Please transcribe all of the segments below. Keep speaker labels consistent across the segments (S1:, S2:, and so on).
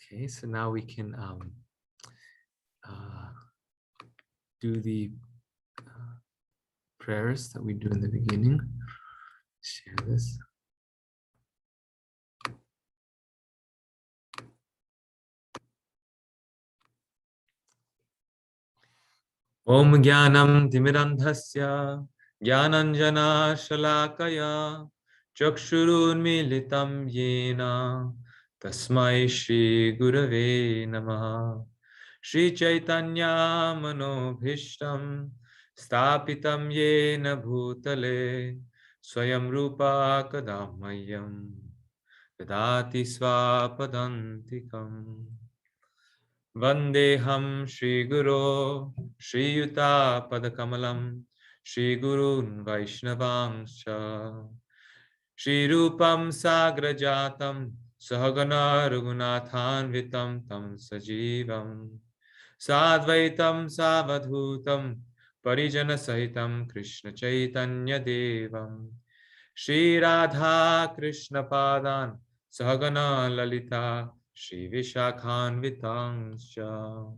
S1: Okay, so now we can do the prayers that we do in the beginning. Share this. Om Jnanam Timirandhasya Jnananjana Shalakaya Chakshurunmilitam Yena Tasmai Shri Gurave Namaha Shri Chaitanya Manobhishtam Stapitam Yena Bhutale Swayam Rupa Kadamayam Dadati Swapadantikam Vandeham Shri Guru Shri Yuta Padakamalam Shri Gurun Vaishnavangsha Shri Rupam Sagrajatam Sahagana Raghunathan Vitam Tam Sajivam Sadvaitam Savadhutam Parijana Sahitam Krishna Chaitanya Devam Shri Radha Krishna Padan Sahagana Lalita Shri Vishakhanvitangscha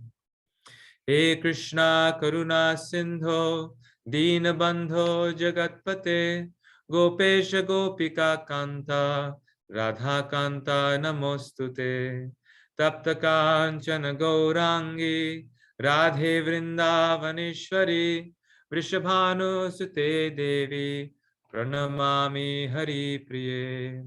S1: He Krishna Karuna Sindho Deenabandho Jagatpate Gopesha Gopika Kanta Radha Kanta Namostute Tapta Kanchana Gaurangi Radhe Vrindavaneshwari Vrishabhanu Sute Devi Pranamami Hari Priye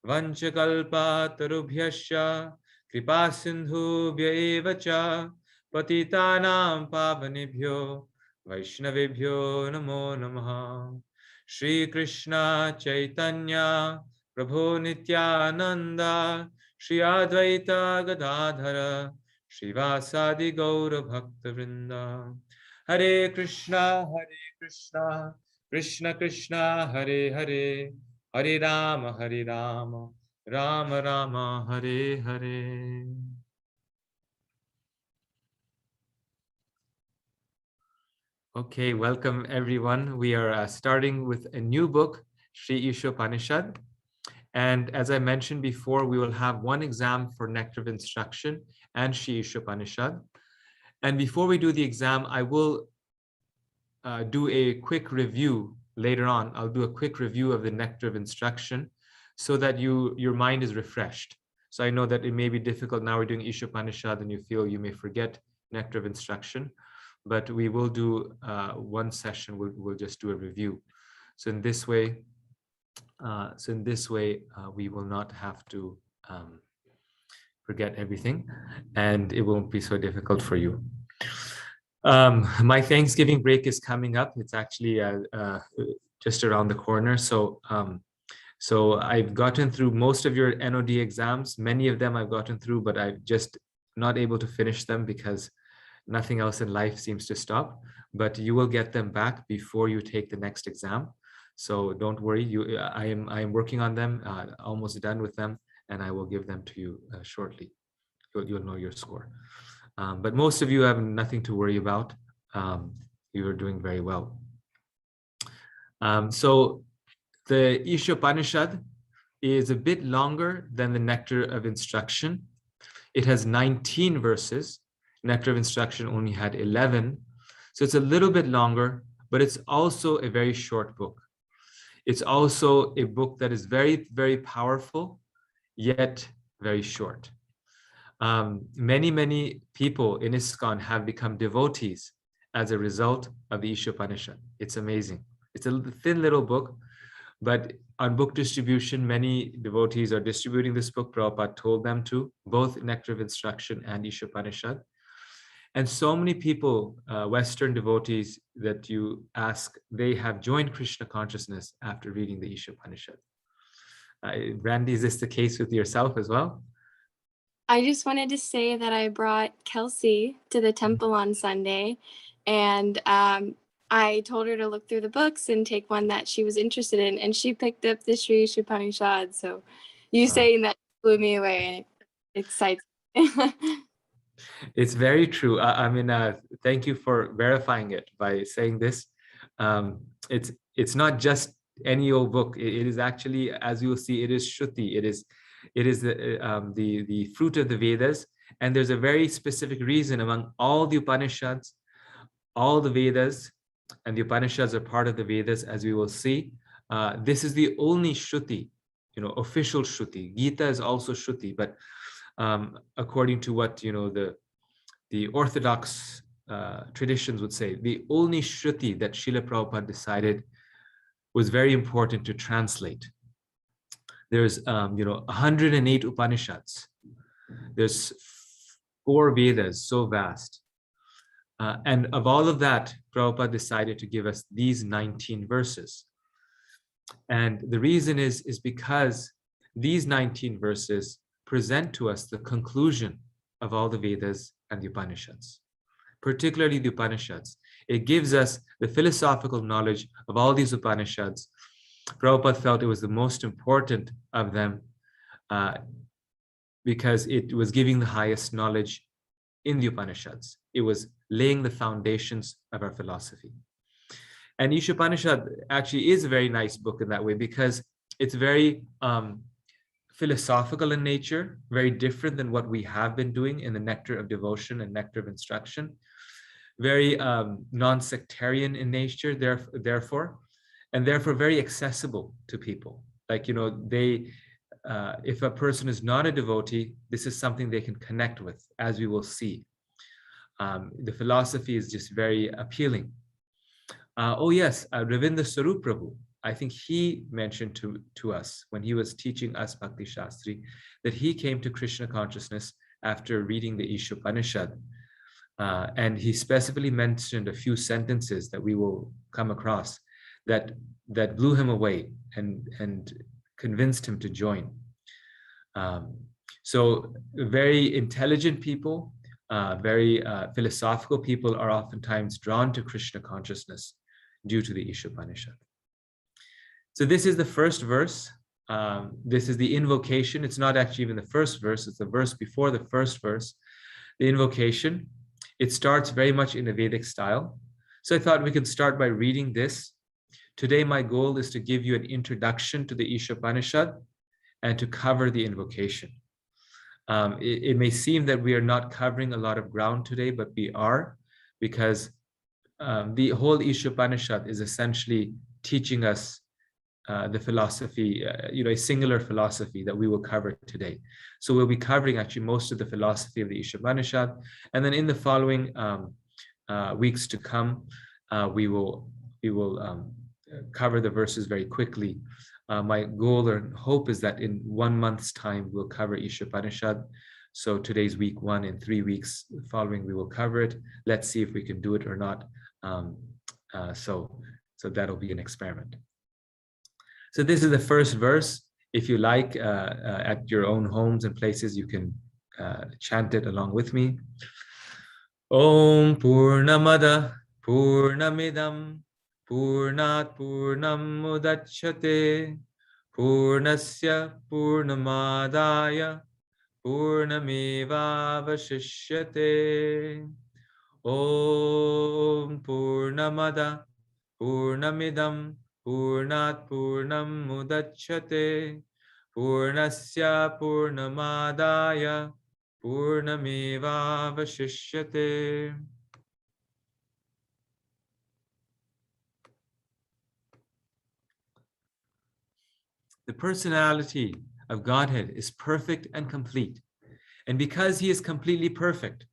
S1: Vanchakalpa Tarubhyasya Kripa Sindhubhya eva cha Patitanam Pavanebhyo Vaishnavebhyo Namo Namaha Shri Krishna Chaitanya Prabhu Nityananda Shri Advaita Gadadhara Shivasadi Gaura Bhakta Vrinda Hare Krishna Krishna Krishna Hare Hare Hare Rama Rama Rama Hare Hare. Okay, welcome everyone. We are starting with a new book, Sri Isopanisad. And as I mentioned before, we will have one exam for Nectar of Instruction and Sri Isopanisad. And before we do the exam, I will do a quick review later on. I'll do a quick review of the Nectar of Instruction so that your mind is refreshed. So I know that it may be difficult now we're doing Isopanisad and you feel you may forget Nectar of Instruction, but we will do one session. We'll just do a review. So in this way, we will not have to forget everything, and it won't be so difficult for you. My Thanksgiving break is coming up. It's actually just around the corner. So I've gotten through most of your NOD exams. Many of them I've gotten through, but I'm just not able to finish them because nothing else in life seems to stop. But you will get them back before you take the next exam. So don't worry. I am working on them, almost done with them, and I will give them to you shortly. You'll know your score. But most of you have nothing to worry about. You are doing very well. So the Isopanisad is a bit longer than the Nectar of Instruction. It has 19 verses. Nectar of Instruction only had 11. So it's a little bit longer, but it's also a very short book. It's also a book that is very, very powerful, yet very short. Many people in ISKCON have become devotees as a result of the Isopanisad. It's amazing. It's a thin little book, but on book distribution, many devotees are distributing this book. Prabhupada told them to, both Nectar of Instruction and Isopanisad. And so many people, Western devotees that you ask, they have joined Krishna consciousness after reading the Isopanisad. Brandy, is this the case with yourself as well?
S2: I just wanted to say that I brought Kelsey to the temple on Sunday, and I told her to look through the books and take one that she was interested in, and she picked up the Sri Isopanisad. So you saying that blew me away, and it excites me.
S1: It's very true. I mean, thank you for verifying it by saying this. It's not just any old book. It is actually, as you will see, it is Shruti. It is It is the fruit of the Vedas, and there's a very specific reason among all the Upanishads, all the Vedas, and the Upanishads are part of the Vedas, as we will see. This is the only Shruti, official Shruti. Gita is also Shruti, but according to what the Orthodox traditions would say, the only Shruti that Srila Prabhupada decided was very important to translate. There's 108 Upanishads. There's 4 Vedas, so vast. And of all of that, Prabhupada decided to give us these 19 verses. And the reason is because these 19 verses present to us the conclusion of all the Vedas and the Upanishads, particularly the Upanishads. It gives us the philosophical knowledge of all these Upanishads. Prabhupada felt it was the most important of them because it was giving the highest knowledge in the Upanishads. It was laying the foundations of our philosophy. And Isopanishad actually is a very nice book in that way because it's very philosophical in nature, very different than what we have been doing in the Nectar of Devotion and Nectar of Instruction, very non-sectarian in nature, therefore, and therefore very accessible to people. Like, if a person is not a devotee, this is something they can connect with, as we will see. The philosophy is just very appealing. Oh yes, Ravinda Sarup Prabhu, I think he mentioned to us when he was teaching us Bhakti Shastri that he came to Krishna consciousness after reading the Isopanishad. And he specifically mentioned a few sentences that we will come across that blew him away and convinced him to join. So very intelligent people, very philosophical people are oftentimes drawn to Krishna consciousness due to the Isopanishad. So this is the first verse. This is the invocation. It's not actually even the first verse. It's the verse before the first verse. The invocation. It starts very much in a Vedic style. So I thought we could start by reading this. Today, my goal is to give you an introduction to the Isopanishad and to cover the invocation. It may seem that we are not covering a lot of ground today, but we are, because the whole Isopanishad is essentially teaching us the philosophy, a singular philosophy that we will cover today. So we'll be covering actually most of the philosophy of the Isopanishad, and then in the following weeks to come, we will cover the verses very quickly. My goal or hope is that in 1 month's time we'll cover Isopanishad. So today's week 1, in 3 weeks following we will cover it. Let's see if we can do it or not. So that'll be an experiment. So this is the first verse. If you like, at your own homes and places, you can chant it along with me. Om Purnamada Purnamidam Purnat Purnam Mudachyate Purnasya Purnamadaya Purnameva Vashishyate. Om Purnamada Purnamidam Purnat Purnam Mudachyate Purnasya Purnamadaya Purnameva Vashishyate. The personality of Godhead is perfect and complete. And because he is completely perfect,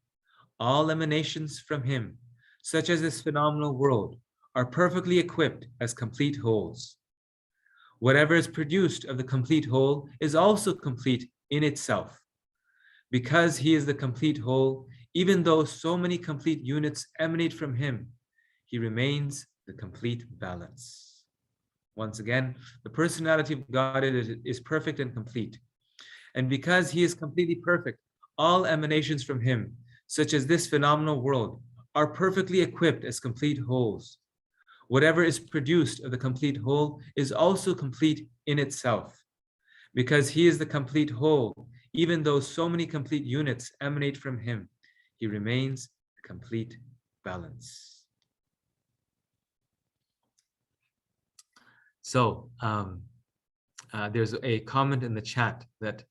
S1: all emanations from him, such as this phenomenal world, are perfectly equipped as complete wholes. Whatever is produced of the complete whole is also complete in itself. Because he is the complete whole, even though so many complete units emanate from him, he remains the complete balance. Once again, the personality of God is perfect and complete. And because he is completely perfect, all emanations from him, such as this phenomenal world, are perfectly equipped as complete wholes. Whatever is produced of the complete whole is also complete in itself. Because he is the complete whole, even though so many complete units emanate from him, he remains the complete balance. So there's a comment in the chat that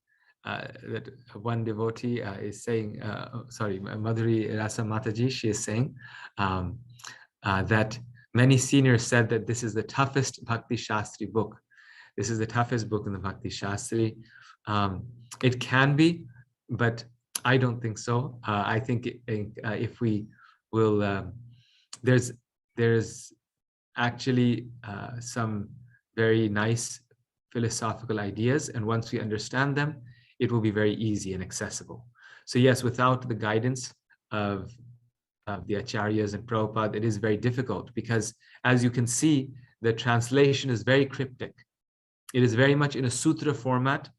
S1: that one devotee is saying, sorry, Madhuri Rasa Mataji, she is saying that many seniors said that this is the toughest Bhakti Shastri book. This is the toughest book in the Bhakti Shastri. It can be, but I don't think so. I think if we will, there's actually some very nice philosophical ideas, and once we understand them, it will be very easy and accessible. So yes, without the guidance of the acharyas and Prabhupada, it is very difficult, because as you can see, the translation is very cryptic. It is very much in a sutra format.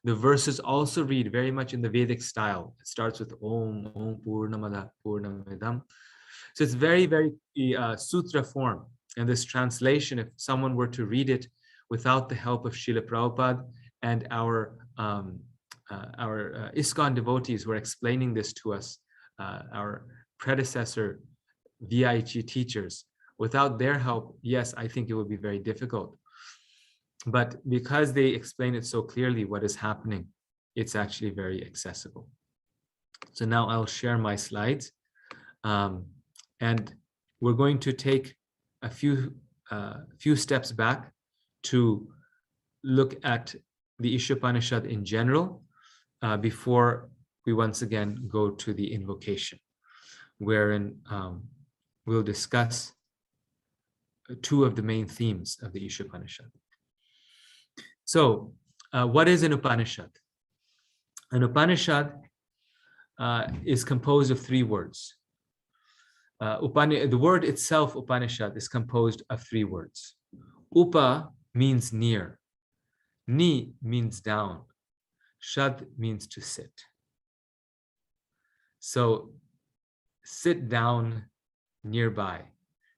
S1: The verses also read very much in the Vedic style. It starts with Om, Om Purnamada Purnamidam. So it's very, very sutra form. And this translation, if someone were to read it without the help of Srila Prabhupada and our ISKCON devotees who are explaining this to us, our predecessor VIG teachers, without their help, yes, I think it would be very difficult. But because they explain it so clearly what is happening, it's actually very accessible. So now I'll share my slides. And we're going to take a few steps back to look at the Isopanisad in general before we once again go to the invocation, wherein we'll discuss two of the main themes of the Isopanisad. So, what is an Upanishad? An Upanishad is composed of three words. The word itself, Upanishad, is composed of three words. Upa means near. Ni means down. Shad means to sit. So sit down nearby.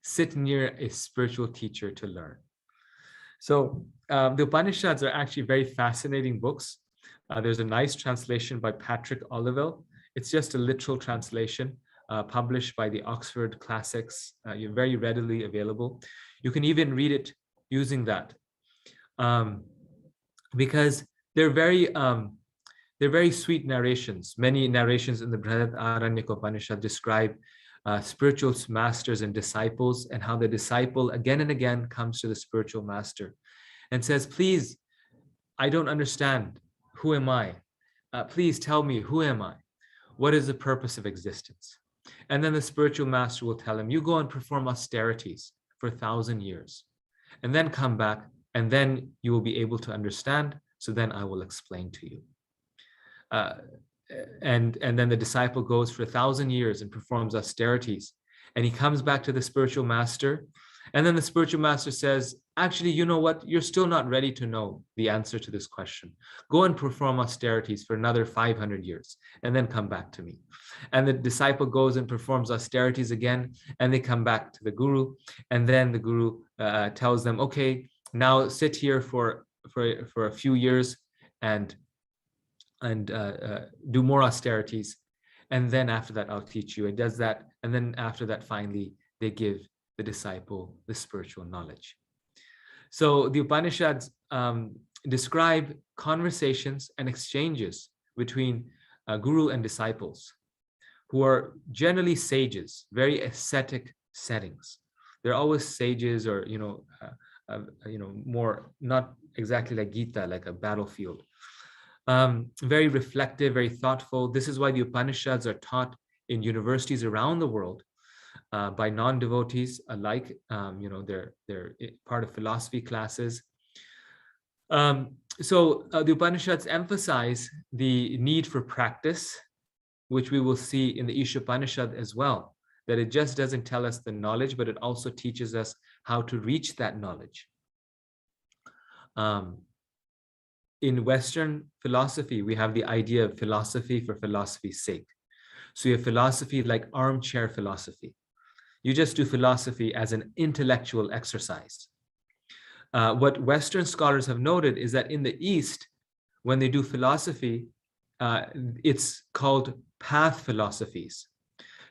S1: Sit near a spiritual teacher to learn. So the Upanishads are actually very fascinating books. There's a nice translation by Patrick Olivelle. It's just a literal translation published by the Oxford Classics. Very readily available. You can even read it using that because they're very sweet narrations. Many narrations in the Brihadaranyaka Upanishad describe spiritual masters and disciples, and how the disciple again and again comes to the spiritual master and says, please, I don't understand. Who am I? Please tell me, who am I? What is the purpose of existence? And then the spiritual master will tell him, you go and perform austerities for 1,000 years, and then come back, and then you will be able to understand. So then I will explain to you. And then the disciple goes for 1,000 years and performs austerities, and he comes back to the spiritual master, and then the spiritual master says, actually, you know what, you're still not ready to know the answer to this question. Go and perform austerities for another 500 years and then come back to me. And the disciple goes and performs austerities again, and they come back to the guru, and then the guru tells them, okay, now sit here for a few years and do more austerities, and then after that I'll teach you. It does that, and then after that finally they give the disciple the spiritual knowledge. So the Upanishads describe conversations and exchanges between guru and disciples, who are generally sages, very ascetic settings. They're always sages, or more, not exactly like Gita, like a battlefield. Very reflective, very thoughtful. This is why the Upanishads are taught in universities around the world by non-devotees alike. They're part of philosophy classes. So the Upanishads emphasize the need for practice, which we will see in the Isopanishad as well, that it just doesn't tell us the knowledge, but it also teaches us how to reach that knowledge. In Western philosophy, we have the idea of philosophy for philosophy's sake. So you have philosophy like armchair philosophy. You just do philosophy as an intellectual exercise. What Western scholars have noted is that in the East, when they do philosophy, it's called path philosophies.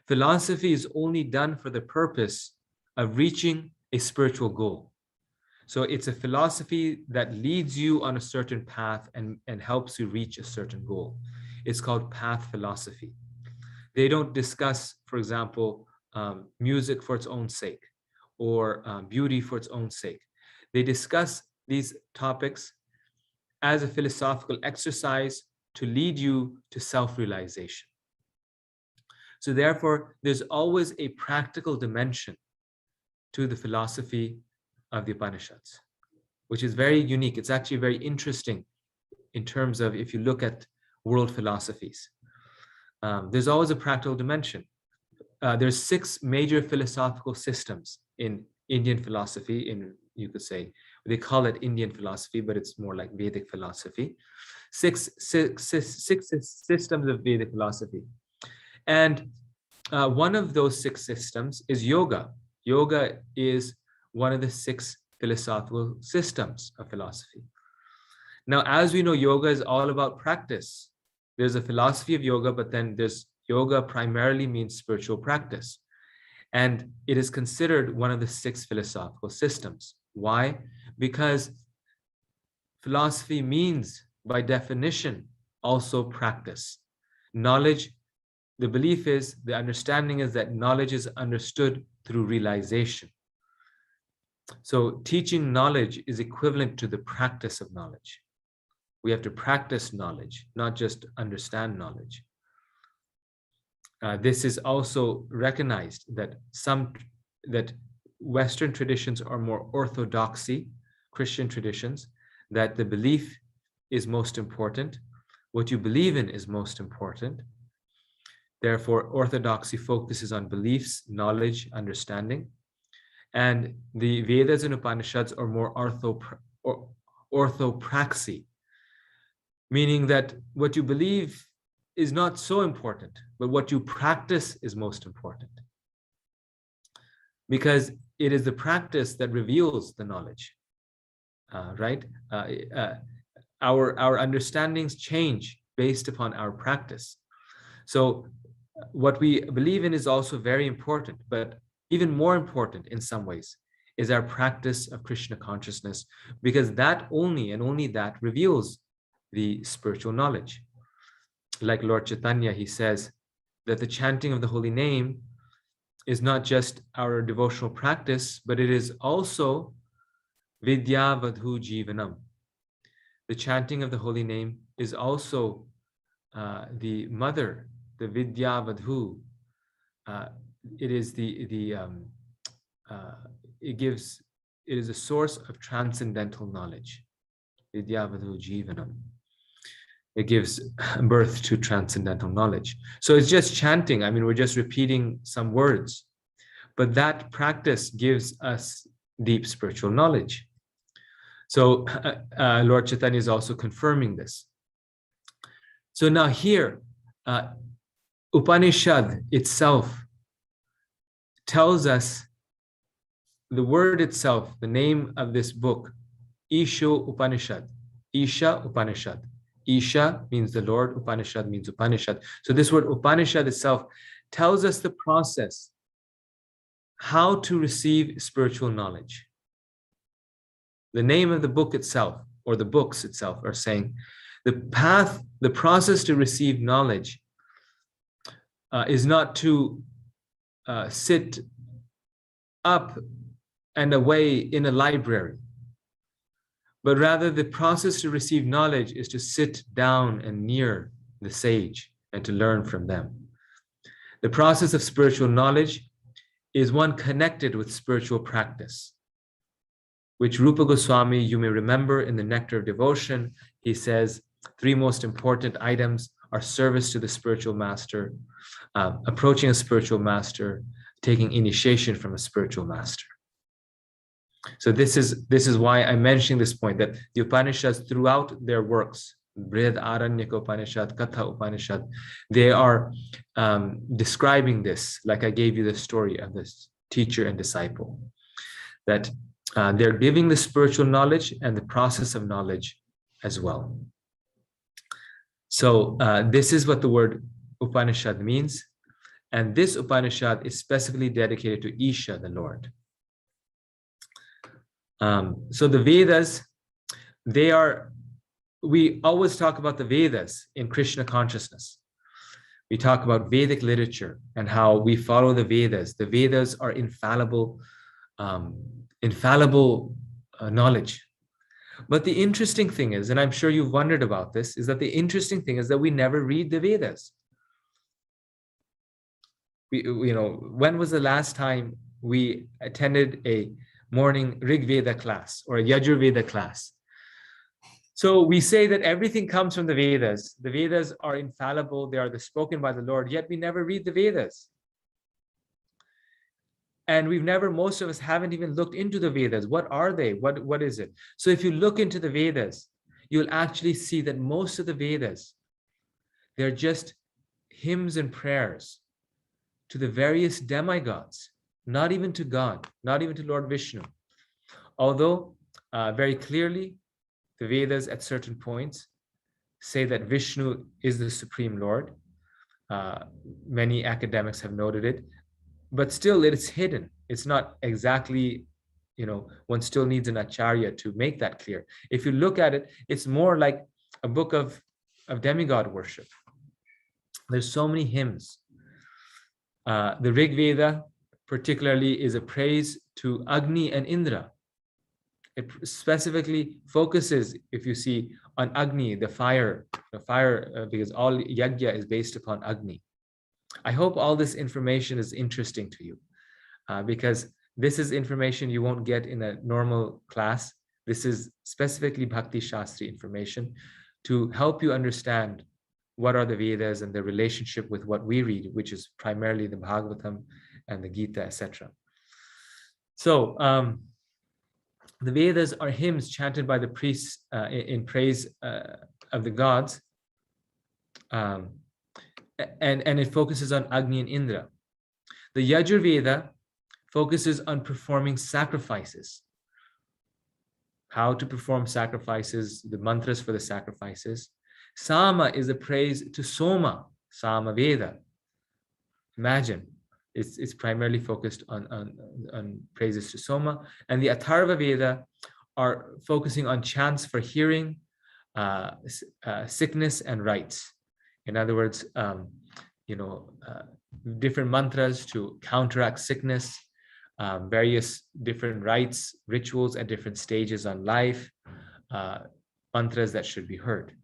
S1: Philosophy is only done for the purpose of reaching a spiritual goal. So it's a philosophy that leads you on a certain path and helps you reach a certain goal. It's called path philosophy. They don't discuss, for example, music for its own sake or beauty for its own sake. They discuss these topics as a philosophical exercise to lead you to self-realization. So therefore, there's always a practical dimension to the philosophy of the Upanishads, which is very unique. It's actually very interesting in terms of if you look at world philosophies. There's always a practical dimension. There's 6 major philosophical systems in Indian philosophy, you could say, they call it Indian philosophy, but it's more like Vedic philosophy. Six systems of Vedic philosophy. And one of those 6 systems is yoga. Yoga is one of the 6 philosophical systems of philosophy. Now, as we know, yoga is all about practice. There's a philosophy of yoga, but then there's yoga primarily means spiritual practice. And it is considered one of the 6 philosophical systems. Why? Because philosophy means, by definition, also practice. Knowledge, the belief is, the understanding is that knowledge is understood through realization. So teaching knowledge is equivalent to the practice of knowledge. We have to practice knowledge, not just understand knowledge. This is also recognized that Western traditions are more orthodoxy, Christian traditions, that the belief is most important. What you believe in is most important. Therefore, orthodoxy focuses on beliefs, knowledge, understanding. And the Vedas and Upanishads are more orthopraxy, meaning that what you believe is not so important, but what you practice is most important. Because it is the practice that reveals the knowledge, right? Our understandings change based upon our practice. So what we believe in is also very important, but even more important in some ways is our practice of Krishna consciousness, because that only and only that reveals the spiritual knowledge. Like Lord Chaitanya, he says that the chanting of the holy name is not just our devotional practice, but it is also vidya vadhu jivanam. The chanting of the holy name is also the mother, the vidya vadhu. It is it is a source of transcendental knowledge. Vidya vadhu jivanam. It gives birth to transcendental knowledge. So it's just chanting. I mean, we're just repeating some words, but that practice gives us deep spiritual knowledge. So Lord Chaitanya is also confirming this. So now here, Upanishad itself tells us the word itself, the name of this book, Isho Upanishad, Isha Upanishad. Isha means the Lord, Upanishad means Upanishad. So this word Upanishad itself tells us the process, how to receive spiritual knowledge. The name of the book itself, or the books itself, are saying the path, the process to receive knowledge is not to sit up and away in a library, but rather the process to receive knowledge is to sit down and near the sage and to learn from them. The process of spiritual knowledge is one connected with spiritual practice, which Rupa Goswami, you may remember in the Nectar of Devotion, he says 3 most important items are service to the spiritual master, approaching a spiritual master, taking initiation from a spiritual master. So this is why I'm mentioning this point, that the Upanishads throughout their works, Brihad Aranyaka Upanishad, Katha Upanishad, they are describing this, like I gave you the story of this teacher and disciple, that they're giving the spiritual knowledge and the process of knowledge as well. So this is what the word Upanishad means. And this Upanishad is specifically dedicated to Isha, the Lord. So the Vedas, we always talk about the Vedas in Krishna consciousness. We talk about Vedic literature and how we follow the Vedas. The Vedas are infallible, knowledge. But the interesting thing is, and I'm sure you've wondered about this, is that the interesting thing is that we never read the Vedas. When was the last time we attended a morning Rig Veda class or a Yajur Veda class? So we say that everything comes from the Vedas. The Vedas are infallible. They are the spoken by the Lord, yet we never read the Vedas. And most of us haven't even looked into the Vedas. What are they? What is it? So if you look into the Vedas, you'll actually see that most of the Vedas, they're just hymns and prayers to the various demigods, not even to God, not even to Lord Vishnu. Although very clearly, the Vedas at certain points say that Vishnu is the Supreme Lord. Many academics have noted it, but still it is hidden. It's not exactly, one still needs an acharya to make that clear. If you look at it, it's more like a book of demigod worship. There's so many hymns. The Rig Veda particularly is a praise to Agni and Indra. It specifically focuses, if you see, on Agni, the fire, because all yajna is based upon Agni. I hope all this information is interesting to you, because this is information you won't get in a normal class. This is specifically Bhakti Shastri information to help you understand what are the Vedas and their relationship with what we read, which is primarily the Bhagavatam and the Gita, etc. So, the Vedas are hymns chanted by the priests in praise of the gods, and it focuses on Agni and Indra. The Yajur Veda focuses on performing sacrifices, how to perform sacrifices, the mantras for the sacrifices. Sama is a praise to Soma, Sama Veda. Imagine. It's primarily focused on praises to Soma. And the Atharva Veda are focusing on chants for hearing, sickness, and rights. In other words, different mantras to counteract sickness, various different rites, rituals at different stages on life, mantras that should be heard.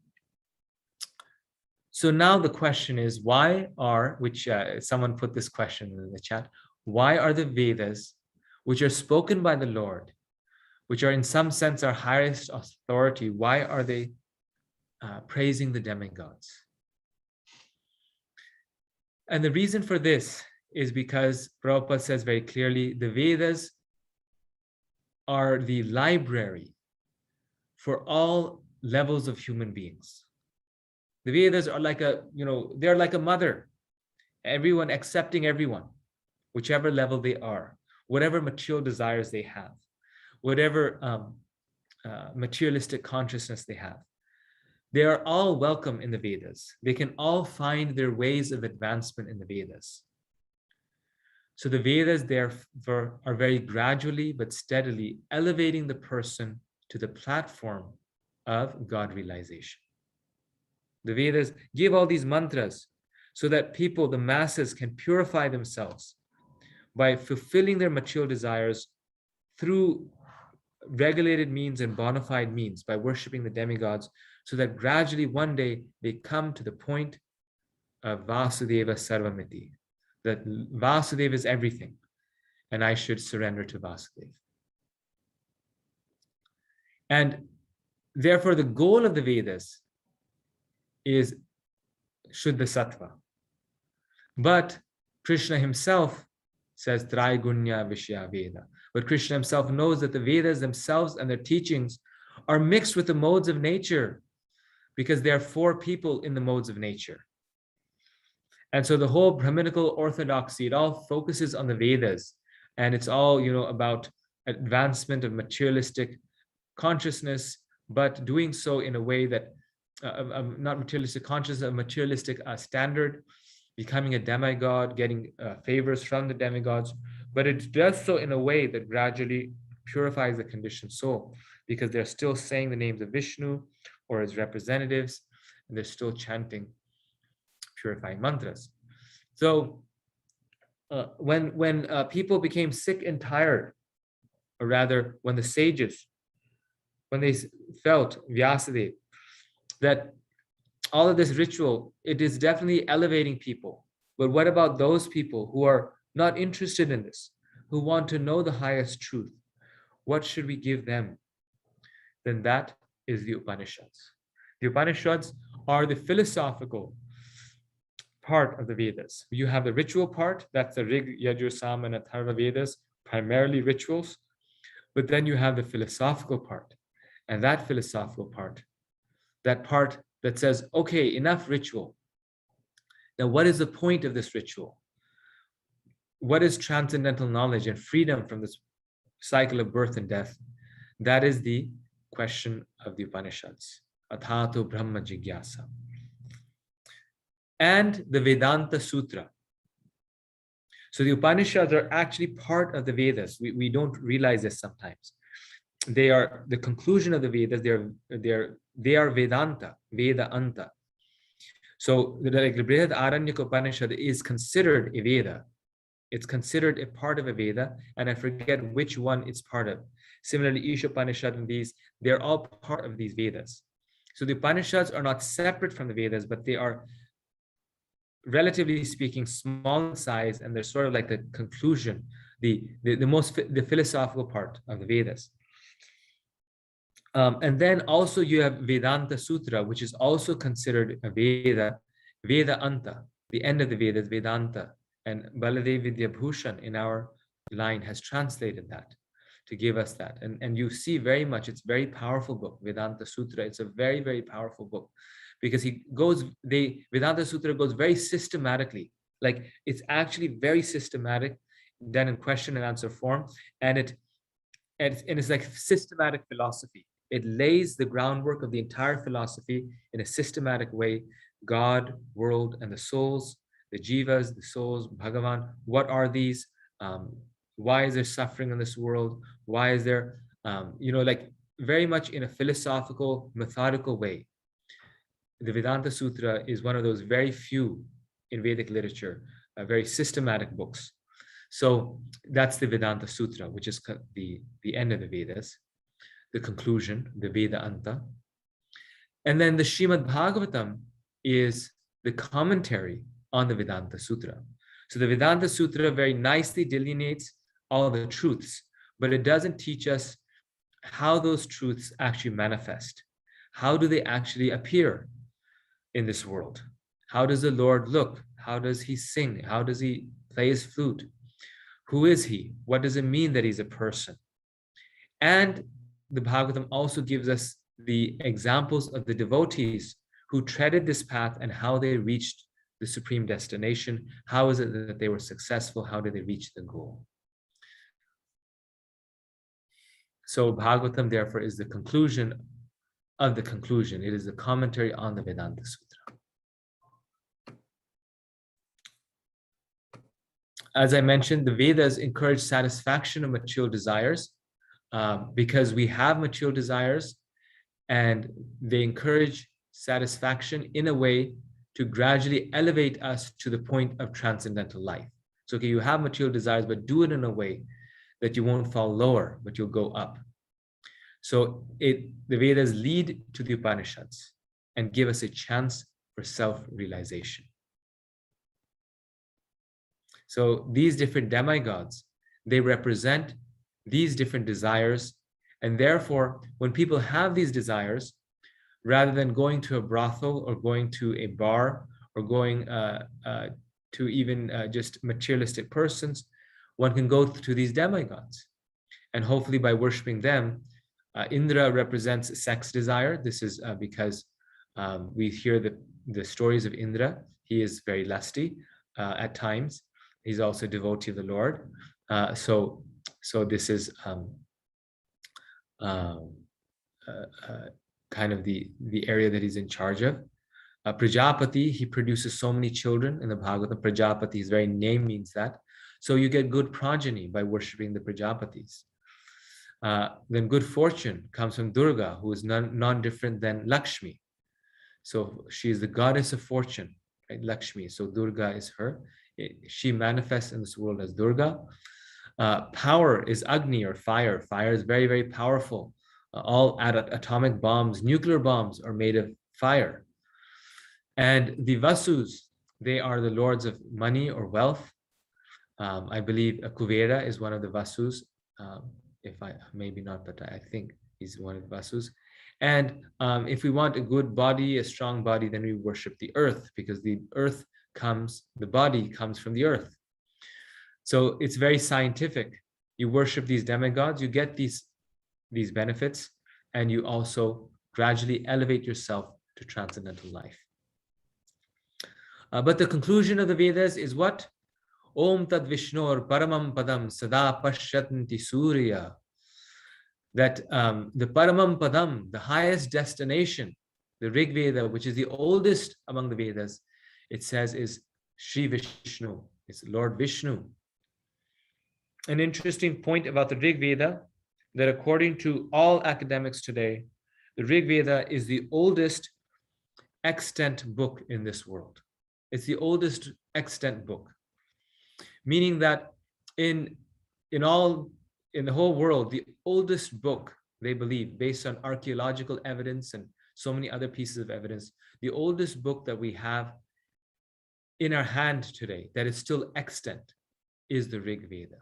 S1: So now the question is, someone put this question in the chat, why are the Vedas, which are spoken by the Lord, which are in some sense our highest authority, why are they praising the demigods? And the reason for this is because Prabhupada says very clearly, the Vedas are the library for all levels of human beings. The Vedas are they're like a mother, everyone accepting everyone, whichever level they are, whatever material desires they have, whatever materialistic consciousness they have. They are all welcome in the Vedas. They can all find their ways of advancement in the Vedas. So the Vedas, therefore, are very gradually but steadily elevating the person to the platform of God realization. The Vedas give all these mantras so that people, the masses, can purify themselves by fulfilling their material desires through regulated means and bona fide means, by worshiping the demigods, so that gradually one day they come to the point of Vasudeva Sarvamiti, that Vasudeva is everything, and I should surrender to Vasudeva. And therefore, the goal of the Vedas is Shuddha Sattva. But Krishna himself says Traigunya Vishya Veda. But Krishna himself knows that the Vedas themselves and their teachings are mixed with the modes of nature, because there are 4 people in the modes of nature. And so the whole Brahminical orthodoxy, it all focuses on the Vedas, and it's all about advancement of materialistic consciousness, but doing so in a way that not materialistic consciousness, a materialistic standard, becoming a demigod, getting favors from the demigods, but it does so in a way that gradually purifies the conditioned soul, because they're still saying the names of Vishnu or his representatives, and they're still chanting purifying mantras. So when people became sick and tired, or rather when the sages, when they felt, Vyasadeva, that all of this ritual, it is definitely elevating people, but what about those people who are not interested in this, who want to know the highest truth? What should we give them? Then that is the Upanishads. The Upanishads are the philosophical part of the Vedas. You have the ritual part, that's the Rig, Yajur, Sam, and Atharva Vedas, primarily rituals. But then you have the philosophical part. And that philosophical part, that part that says, okay, enough ritual. Now, what is the point of this ritual? What is transcendental knowledge and freedom from this cycle of birth and death? That is the question of the Upanishads. Athato Brahma Jigyasa. And the Vedanta Sutra. So the Upanishads are actually part of the Vedas. We don't realize this sometimes. They are the conclusion of the Vedas. They are Vedanta, Veda Anta. So the Brihad Aranyaka Upanishad is considered a Veda. It's considered a part of a Veda, and I forget which one it's part of. Similarly, Isopanisad and these, they're all part of these Vedas. So the Upanishads are not separate from the Vedas, but they are, relatively speaking, small in size, and they're sort of like the conclusion, the philosophical part of the Vedas. And then also you have Vedanta Sutra, which is also considered a Veda, Veda Anta, the end of the Vedas, Vedanta. And Baladev Vidyabhushan in our line has translated that to give us that. And you see very much, it's a very powerful book, Vedanta Sutra. It's a very, very powerful book, because Vedanta Sutra goes very systematically. Like, it's actually very systematic, done in question and answer form. And it's like systematic philosophy. It lays the groundwork of the entire philosophy in a systematic way. God, world, and the souls, the jivas, the souls, Bhagavan, what are these? Why is there suffering in this world? Why is there, like very much in a philosophical, methodical way. The Vedanta Sutra is one of those very few in Vedic literature, very systematic books. So that's the Vedanta Sutra, which is the end of the Vedas, the conclusion, the Veda Anta. And then the Srimad Bhagavatam is the commentary on the Vedanta Sutra. So the Vedanta Sutra very nicely delineates all the truths, but it doesn't teach us how those truths actually manifest. How do they actually appear in this world? How does the Lord look? How does he sing? How does he play his flute? Who is he? What does it mean that he's a person? And the Bhagavatam also gives us the examples of the devotees who treaded this path and how they reached the supreme destination. How is it that they were successful? How did they reach the goal? So Bhagavatam, therefore, is the conclusion of the conclusion. It is a commentary on the Vedanta Sutra. As I mentioned, the Vedas encourage satisfaction of material desires because we have material desires, and they encourage satisfaction in a way to gradually elevate us to the point of transcendental life. So, okay, you have material desires, but do it in a way that you won't fall lower, but you'll go up. So the Vedas lead to the Upanishads and give us a chance for self-realization. So these different demigods, they represent these different desires. And therefore, when people have these desires, rather than going to a brothel or going to a bar or going to even just materialistic persons, one can go to these demigods. And hopefully by worshiping them, Indra represents sex desire. This is because we hear the stories of Indra. He is very lusty at times. He's also a devotee of the Lord. So this is kind of the area that he's in charge of. Prajapati, he produces so many children in the Bhagavatam. Prajapati, his very name means that. So you get good progeny by worshiping the Prajapatis. Then good fortune comes from Durga, who is non different than Lakshmi. So she is the goddess of fortune, right? Lakshmi. So Durga is her. She manifests in this world as Durga. Power is Agni, or fire. Fire is very, very powerful. All atomic bombs, nuclear bombs are made of fire. And the Vasus, they are the lords of money or wealth. I believe Kuvera is one of the Vasus. If I, maybe not, but I think he's one of the Vasus. And if we want a good body, a strong body, then we worship the earth, because the earth comes, the body comes from the earth. So it's very scientific. You worship these demigods, you get these benefits, and you also gradually elevate yourself to transcendental life. But the conclusion of the Vedas is what? Om Tad Vishnor Paramam Padam Sada Pashyatanti Surya. That the Paramam Padam, the highest destination, the Rig Veda, which is the oldest among the Vedas, it says is Sri Vishnu, it's Lord Vishnu. An interesting point about the Rig Veda, that according to all academics today, the Rig Veda is the oldest extant book in this world. It's the oldest extant book, meaning that in the whole world, the oldest book, they believe, based on archaeological evidence and so many other pieces of evidence, the oldest book that we have in our hand today that is still extant is the Rig Veda.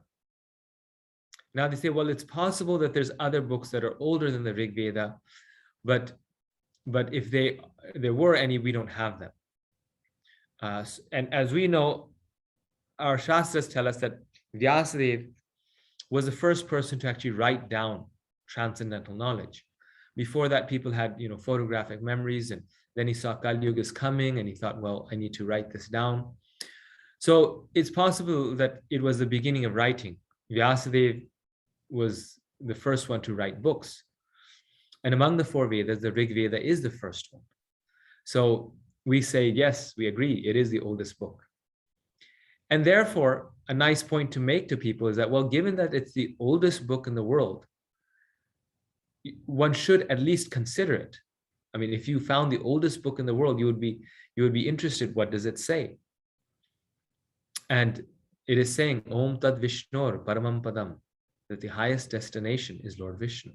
S1: Now they say, well, it's possible that there's other books that are older than the Rig Veda, but if there were any, we don't have them. And as we know, our Shastras tell us that Vyasadeva was the first person to actually write down transcendental knowledge. Before that, people had, photographic memories, and then he saw Kali Yuga is coming, and he thought, well, I need to write this down. So it's possible that it was the beginning of writing. Vyasadeva was the first one to write books. And among the four Vedas, the Rig Veda is the first one. So we say, yes, we agree, it is the oldest book. And therefore, a nice point to make to people is that, well, given that it's the oldest book in the world, one should at least consider it. I mean, if you found the oldest book in the world, you would be interested. What does it say? And it is saying, Om Tad Vishnor Paramam Padam, that the highest destination is Lord Vishnu.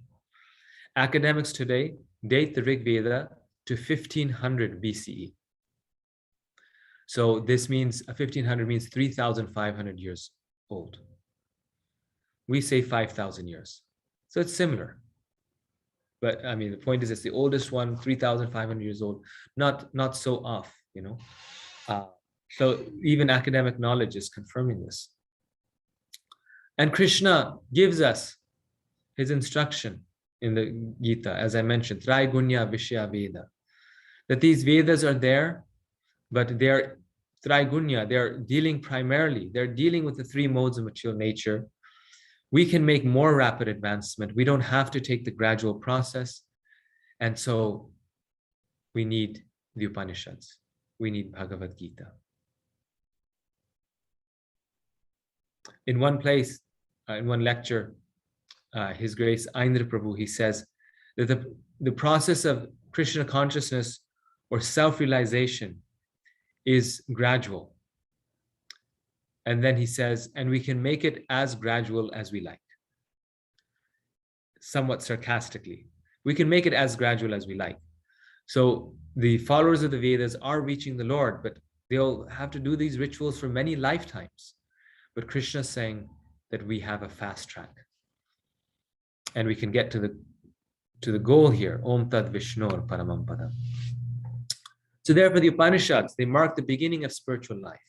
S1: Academics today date the Rig Veda to 1500 BCE. So this means 1500 means 3,500 years old. We say 5,000 years. So it's similar. But I mean, the point is, it's the oldest one, 3,500 years old, not so off, So even academic knowledge is confirming this. And Krishna gives us his instruction in the Gita, as I mentioned, Traigunya Vishya Veda, that these Vedas are there, but they're Traigunya, they're dealing with the three modes of material nature. We can make more rapid advancement. We don't have to take the gradual process. And so we need the Upanishads. We need Bhagavad Gita. In one place, in one lecture, His Grace Aindra Prabhu, he says that the process of Krishna consciousness or self-realization is gradual. And then he says, and we can make it as gradual as we like. Somewhat sarcastically, we can make it as gradual as we like. So the followers of the Vedas are reaching the Lord, but they'll have to do these rituals for many lifetimes. But Krishna is saying that we have a fast track, and we can get to the goal here. Om Tad Vishnor Paramam Padam. So therefore, the Upanishads, they mark the beginning of spiritual life.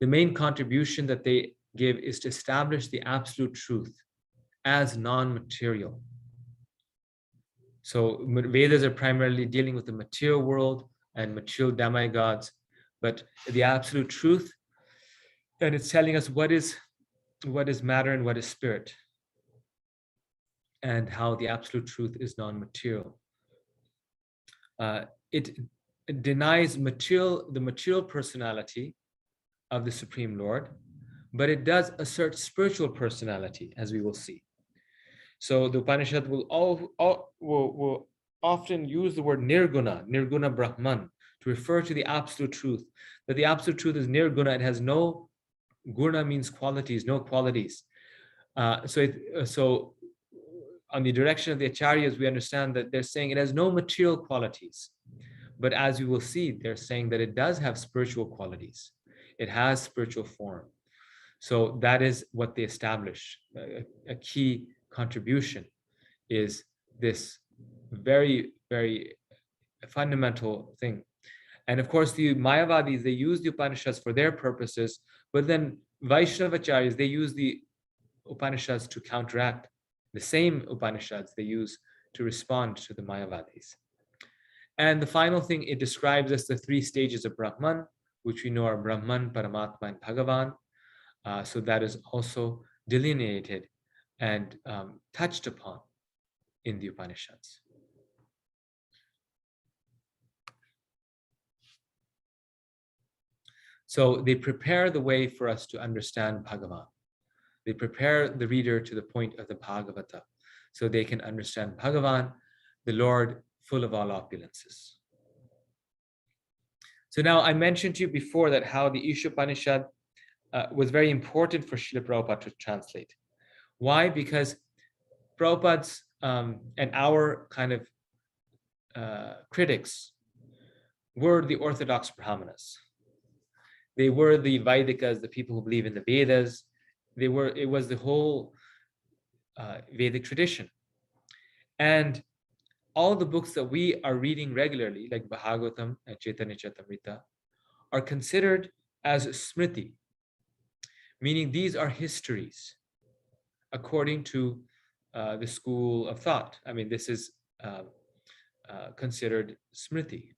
S1: The main contribution that they give is to establish the absolute truth as non-material. So Vedas are primarily dealing with the material world and material demigods, but the absolute truth, then it's telling us what is matter and what is spirit, and how the absolute truth is non-material. It denies the material personality of the Supreme Lord, but it does assert spiritual personality, as we will see. So the Upanishad will often use the word nirguna Brahman, to refer to the absolute truth. That the absolute truth is nirguna, it has no guna, means qualities, no qualities. So on the direction of the acharyas, we understand that they're saying it has no material qualities. But as we will see, they're saying that it does have spiritual qualities. It has spiritual form. So that is what they establish. A key contribution is this very, very fundamental thing. And of course, the Mayavadis, they use the Upanishads for their purposes, but then Vaishnavacharyas, they use the Upanishads to counteract the same Upanishads they use to respond to the Mayavadis. And the final thing, it describes as the three stages of Brahman, which we know are Brahman, Paramatma, and Bhagavan. So that is also delineated and touched upon in the Upanishads. So they prepare the way for us to understand Bhagavan. They prepare the reader to the point of the Bhagavata, so they can understand Bhagavan, the Lord full of all opulences. So now I mentioned to you before that how the Isopanisad was very important for Srila Prabhupada to translate. Why? Because Prabhupada's and our kind of critics were the Orthodox Brahmanas. They were the Vaidikas, the people who believe in the Vedas. It was the whole Vedic tradition. And all the books that we are reading regularly, like Bhagavatam and Chaitanya Charitamrita, are considered as smriti, meaning these are histories according to the school of thought. I mean, this is considered smriti.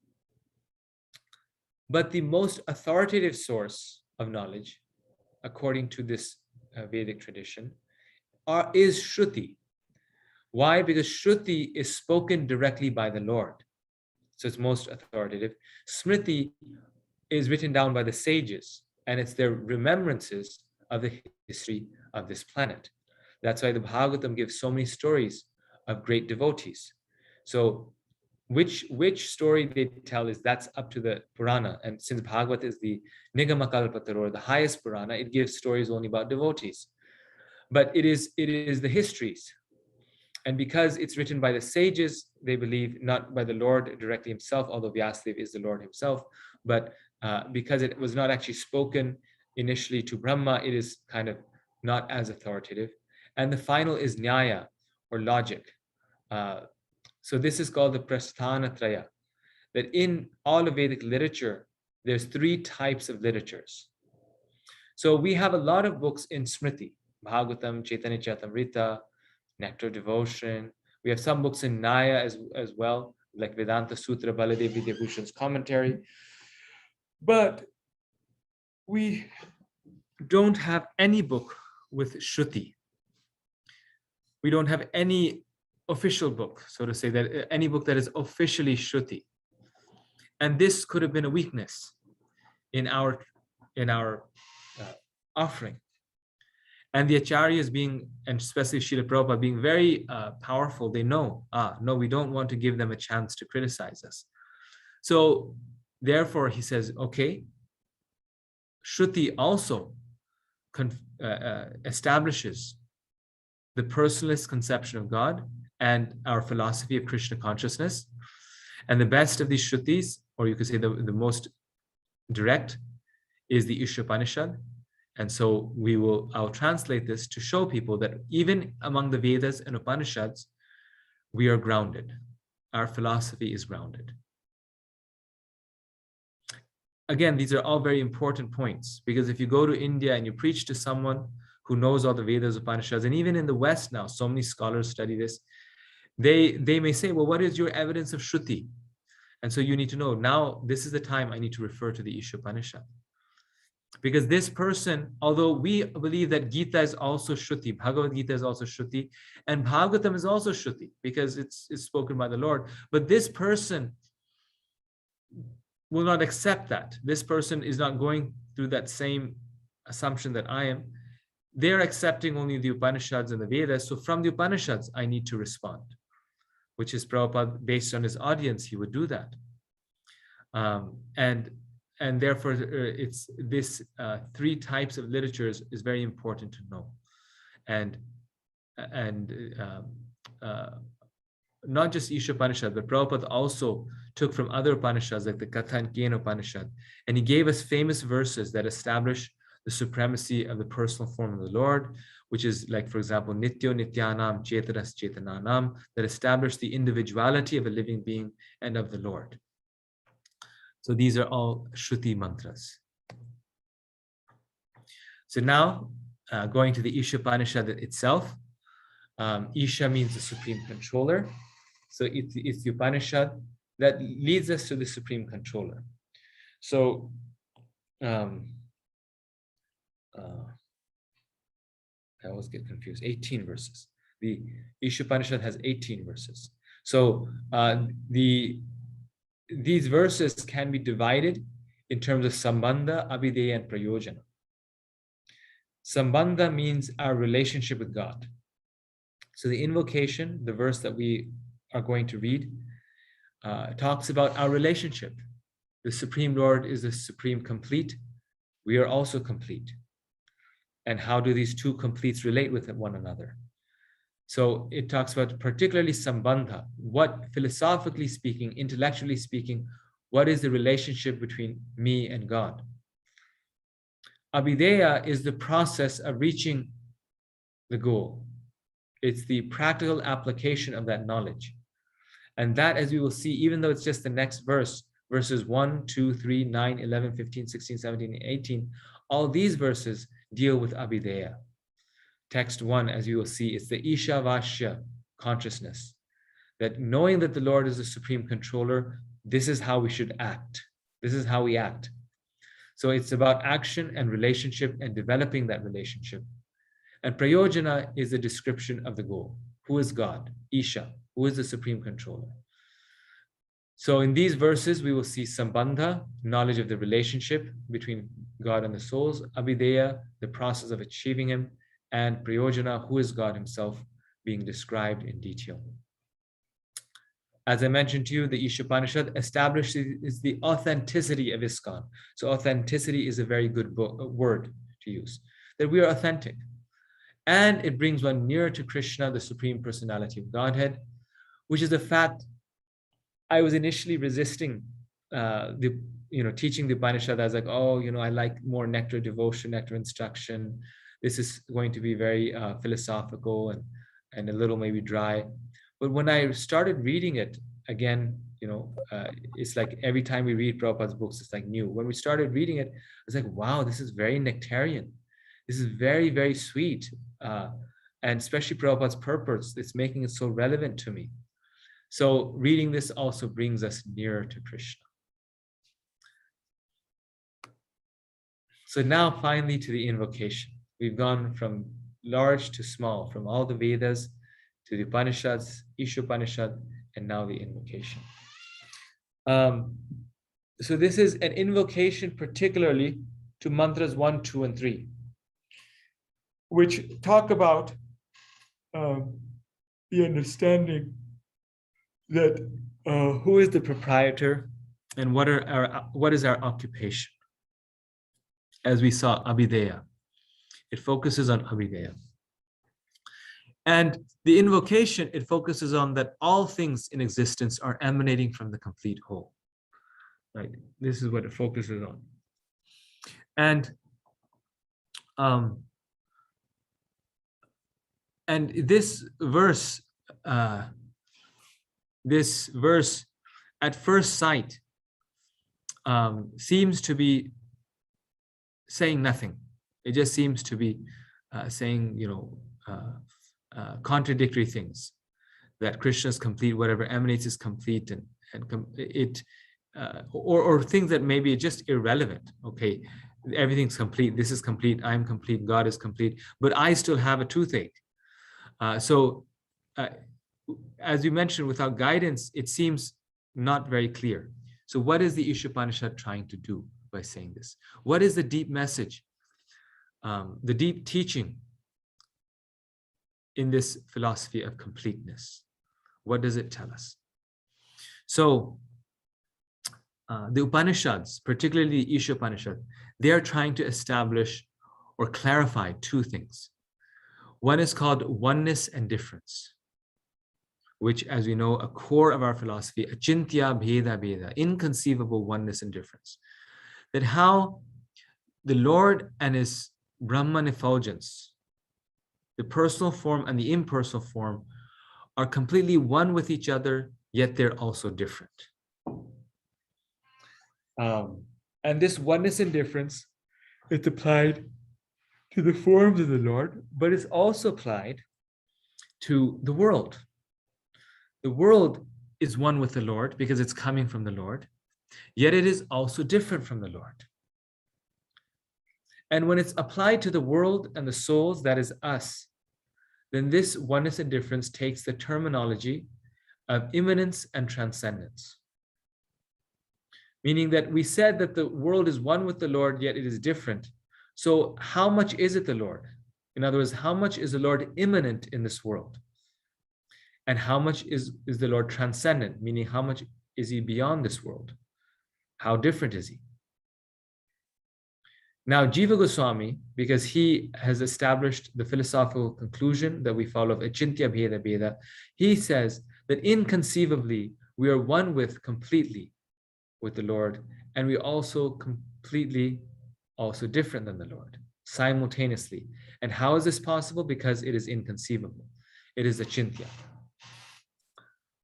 S1: But the most authoritative source of knowledge, according to this Vedic tradition, is Shruti. Why? Because Shruti is spoken directly by the Lord. So it's most authoritative. Smriti is written down by the sages, and it's their remembrances of the history of this planet. That's why the Bhagavatam gives so many stories of great devotees. So which story they tell that's up to the Purana. And since Bhagavad is the Nigamakalpatar, or the highest Purana, it gives stories only about devotees. But it is the histories. And because it's written by the sages, they believe, not by the Lord directly himself, although Vyasadeva is the Lord himself, but because it was not actually spoken initially to Brahma, it is kind of not as authoritative. And the final is Nyaya, or logic. So this is called the Prasthanatraya, that in all of Vedic literature, there's three types of literatures. So we have a lot of books in Smriti, Bhagavatam, Chaitanya Charitamrita, Nectar of Devotion. We have some books in Nyaya as well, like Vedanta Sutra, Baladev Vidyabhushan's commentary. But we don't have any book with Shruti. We don't have any official book, so to say, that any book that is officially Shruti. And this could have been a weakness in our offering. And the acharyas being, and especially Srila Prabhupada being very powerful, they know, no, we don't want to give them a chance to criticize us. So therefore he says, okay, Shruti also establishes the personalist conception of God and our philosophy of Krishna consciousness. And the best of these Shrutis, or you could say the most direct, is the Isopanishad. And so I'll translate this to show people that even among the Vedas and Upanishads, we are grounded. Our philosophy is grounded. Again, these are all very important points, because if you go to India and you preach to someone who knows all the Vedas, Upanishads, and even in the West now, so many scholars study this, they may say, well, what is your evidence of Shruti? And so you need to know, now this is the time I need to refer to the Isopanishad. Because this person, although we believe that Gita is also Shruti, Bhagavad Gita is also Shruti, and Bhagavatam is also Shruti, because it's spoken by the Lord, but this person will not accept that. This person is not going through that same assumption that I am. they're accepting only the Upanishads and the Vedas. So from the Upanishads, I need to respond, which is Prabhupada, based on his audience, he would do that. And therefore, it's this three types of literatures is very important to know. And not just Isopanisad, but Prabhupada also took from other Upanishads like the Katha and Kena Upanishad, and he gave us famous verses that establish the supremacy of the personal form of the Lord, which is like, for example, Nityo Nityanam Chetanas Chetananam, that establish the individuality of a living being and of the Lord. So these are all Shruti mantras. So now, going to the Isopanishad itself, Isha means the supreme controller. So it's the Upanishad that leads us to the supreme controller. So I always get confused. 18 verses. The Isopanishad has 18 verses. So these verses can be divided in terms of Sambandha, Abhideya, and Prayojana. Sambandha means our relationship with God. So the invocation, the verse that we are going to read, talks about our relationship. The Supreme Lord is the supreme complete. We are also complete. And how do these two completes relate with one another? So it talks about particularly Sambandha. What, philosophically speaking, intellectually speaking, what is the relationship between me and God? Abhideya is the process of reaching the goal. It's the practical application of that knowledge. And that, as we will see, even though it's just the next verse, verses 1, 2, 3, 9, 11, 15, 16, 17, and 18, all these verses deal with Abhideya. Text 1, as you will see, it's the Ishavashya consciousness. That knowing that the Lord is the supreme controller, this is how we should act. This is how we act. So it's about action and relationship and developing that relationship. And Prayojana is a description of the goal. Who is God? Isha. Who is the supreme controller? So in these verses, we will see Sambandha, knowledge of the relationship between God and the souls, Abhideya, the process of achieving him, and Prayojana, who is God himself, being described in detail. As I mentioned to you, the Isopanishad establishes the authenticity of ISKCON. So authenticity is a very good word to use, that we are authentic. And it brings one nearer to Krishna, the Supreme Personality of Godhead, which is a fact I was initially resisting teaching the Upanishad. I was like, I like more nectar devotion, nectar instruction. This is going to be very philosophical and a little maybe dry. But when I started reading it again, it's like every time we read Prabhupada's books, it's like new. When we started reading it, I was like, wow, this is very nectarian. This is very, very sweet. And especially Prabhupada's purpose, it's making it so relevant to me. So reading this also brings us nearer to Krishna. So now finally to the invocation. We've gone from large to small, from all the Vedas to the Upanishads, Isopanishad, and now the invocation. So this is an invocation particularly to mantras 1, 2, and 3, which talk about the understanding that who is the proprietor and what is our occupation. As we saw, Abhideya. It focuses on Abhideya. And the invocation, it focuses on that all things in existence are emanating from the complete whole. Right? This is what it focuses on. And this verse at first sight seems to be saying nothing. It just seems to be saying, contradictory things. That Krishna is complete, whatever emanates is complete, or things that maybe just irrelevant. Okay, everything's complete. This is complete. I'm complete. God is complete. But I still have a toothache. So, as you mentioned, without guidance, it seems not very clear. So, what is the Isopanishad trying to do by saying this? What is the deep message? the deep teaching in this philosophy of completeness. What does it tell us? So the Upanishads, particularly the Isopanisad, they are trying to establish or clarify two things. One is called oneness and difference, which, as we know, a core of our philosophy, achintya bheda bheda, inconceivable oneness and difference. That how the Lord and his Brahman effulgence, the personal form and the impersonal form, are completely one with each other, yet they're also different. And this oneness and difference is applied to the forms of the Lord, but it's also applied to the world. The world is one with the Lord because it's coming from the Lord, yet it is also different from the Lord. And when it's applied to the world and the souls, that is us, then this oneness and difference takes the terminology of immanence and transcendence. Meaning that we said that the world is one with the Lord, yet it is different. So how much is it the Lord? In other words, how much is the Lord immanent in this world? And how much is the Lord transcendent? Meaning how much is he beyond this world? How different is he? Now, Jiva Goswami, because he has established the philosophical conclusion that we follow of Achintya Bheda Bheda, he says that inconceivably we are one with completely with the Lord, and we also completely also different than the Lord simultaneously. And how is this possible? Because it is inconceivable. It is Achintya.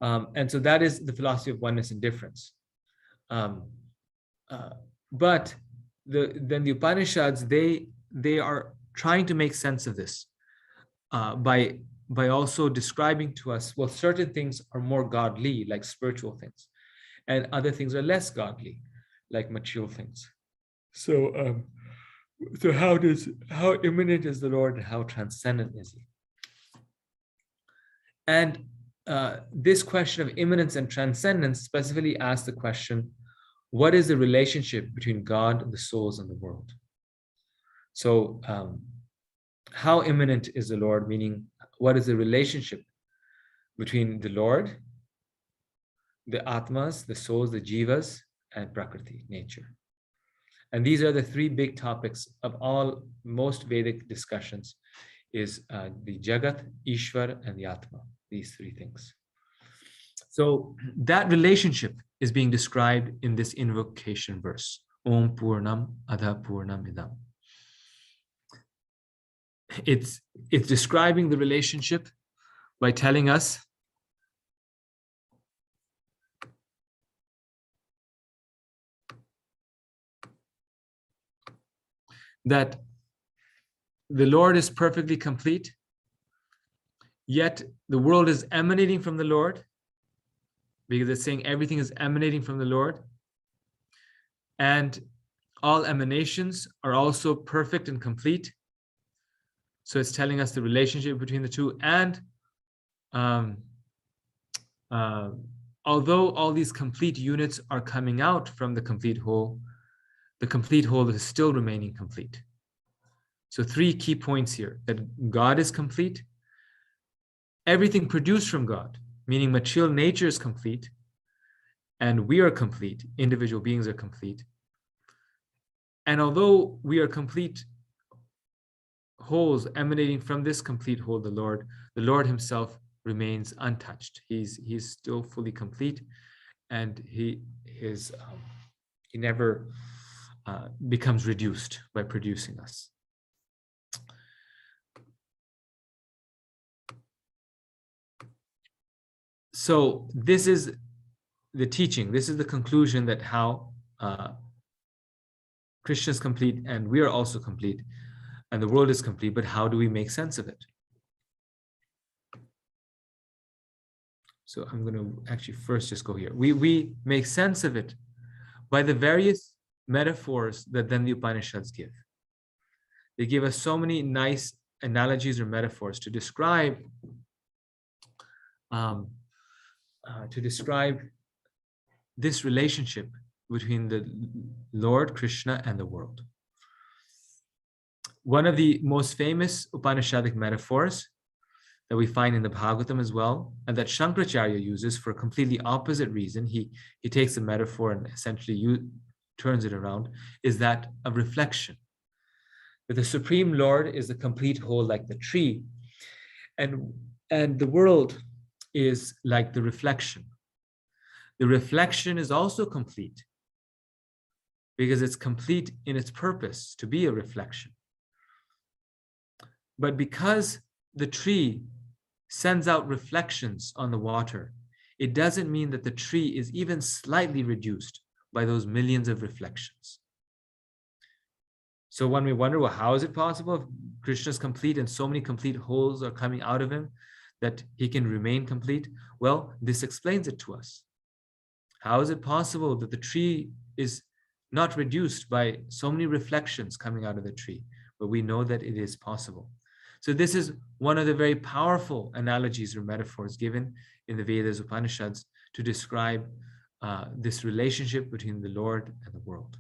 S1: And so that is the philosophy of oneness and difference. But then the Upanishads, they are trying to make sense of this by also describing to us, well, certain things are more godly, like spiritual things, and other things are less godly, like material things. So, how immanent is the Lord and how transcendent is he? And this question of immanence and transcendence specifically asks the question, what is the relationship between God, the souls, and the world? So how immanent is the Lord? Meaning, what is the relationship between the Lord, the Atmas, the souls, the Jivas, and Prakriti, nature? And these are the three big topics of all most Vedic discussions, is the Jagat, Ishvar, and the Atma, these three things. So that relationship is being described in this invocation verse, Om Purnam Adha Purnam Idam. It's describing the relationship by telling us that the Lord is perfectly complete, yet the world is emanating from the Lord, because it's saying everything is emanating from the Lord. And all emanations are also perfect and complete. So it's telling us the relationship between the two. And although all these complete units are coming out from the complete whole is still remaining complete. So three key points here: that God is complete, everything produced from God, meaning material nature is complete, and we are complete, individual beings are complete. And although we are complete wholes emanating from this complete whole, the Lord himself remains untouched. He's still fully complete, and he never becomes reduced by producing us. So this is the teaching. This is the conclusion, that how Krishna is complete and we are also complete, and the world is complete. But how do we make sense of it? So I'm going to actually first just go here. We make sense of it by the various metaphors that then the Upanishads give. They give us so many nice analogies or metaphors to describe this relationship between the Lord Krishna and the world. One of the most famous Upanishadic metaphors that we find in the Bhagavatam as well, and that Shankaracharya uses for a completely opposite reason. He takes a metaphor and essentially turns it around, is that of reflection. That the Supreme Lord is the complete whole like the tree, and the world is like the reflection. The reflection is also complete because it's complete in its purpose to be a reflection. But because the tree sends out reflections on the water, it doesn't mean that the tree is even slightly reduced by those millions of reflections. So when we wonder, well, how is it possible if Krishna is complete and so many complete wholes are coming out of him that he can remain complete? Well, this explains it to us. How is it possible that the tree is not reduced by so many reflections coming out of the tree? But we know that it is possible. So this is one of the very powerful analogies or metaphors given in the Vedas, Upanishads, to describe this relationship between the Lord and the world.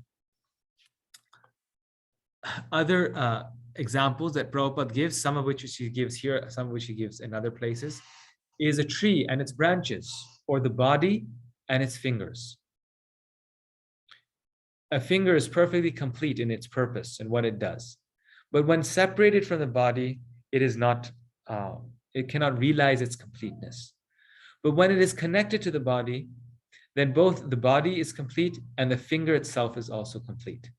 S1: Other examples that Prabhupada gives, some of which he gives here, some of which he gives in other places, is a tree and its branches, or the body and its fingers. A finger is perfectly complete in its purpose and what it does. But when separated from the body, it is not, it cannot realize its completeness. But when it is connected to the body, then both the body is complete and the finger itself is also complete.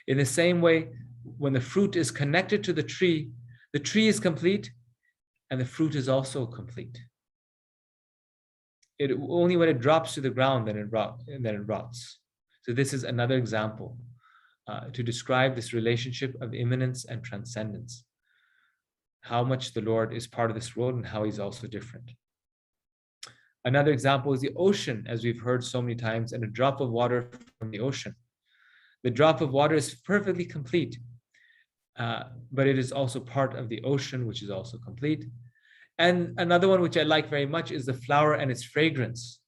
S1: In the same way, when the fruit is connected to the tree is complete and the fruit is also complete. It only when it drops to the ground then it rots. So this is another example to describe this relationship of immanence and transcendence. How much the Lord is part of this world and how he's also different. Another example is the ocean, as we've heard so many times, and a drop of water from the ocean. The drop of water is perfectly complete, but it is also part of the ocean, which is also complete. And another one which I like very much is the flower and its fragrance.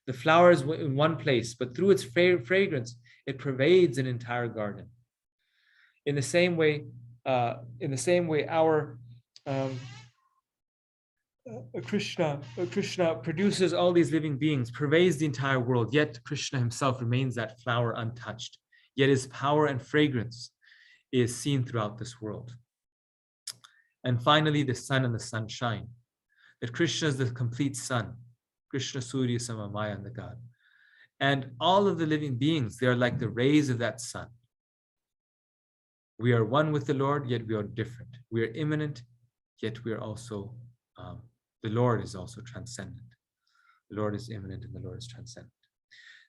S1: The flower is in one place, but through its fragrance, it pervades an entire garden. In the same way, our Krishna produces all these living beings, pervades the entire world, yet Krishna himself remains that flower untouched. Yet his power and fragrance is seen throughout this world. And finally, the sun and the sunshine. That Krishna is the complete sun. Krishna Surya Samamaya and the God. And all of the living beings, they are like the rays of that sun. We are one with the Lord, yet we are different. We are immanent, yet we are also, the Lord is also transcendent. The Lord is immanent and the Lord is transcendent.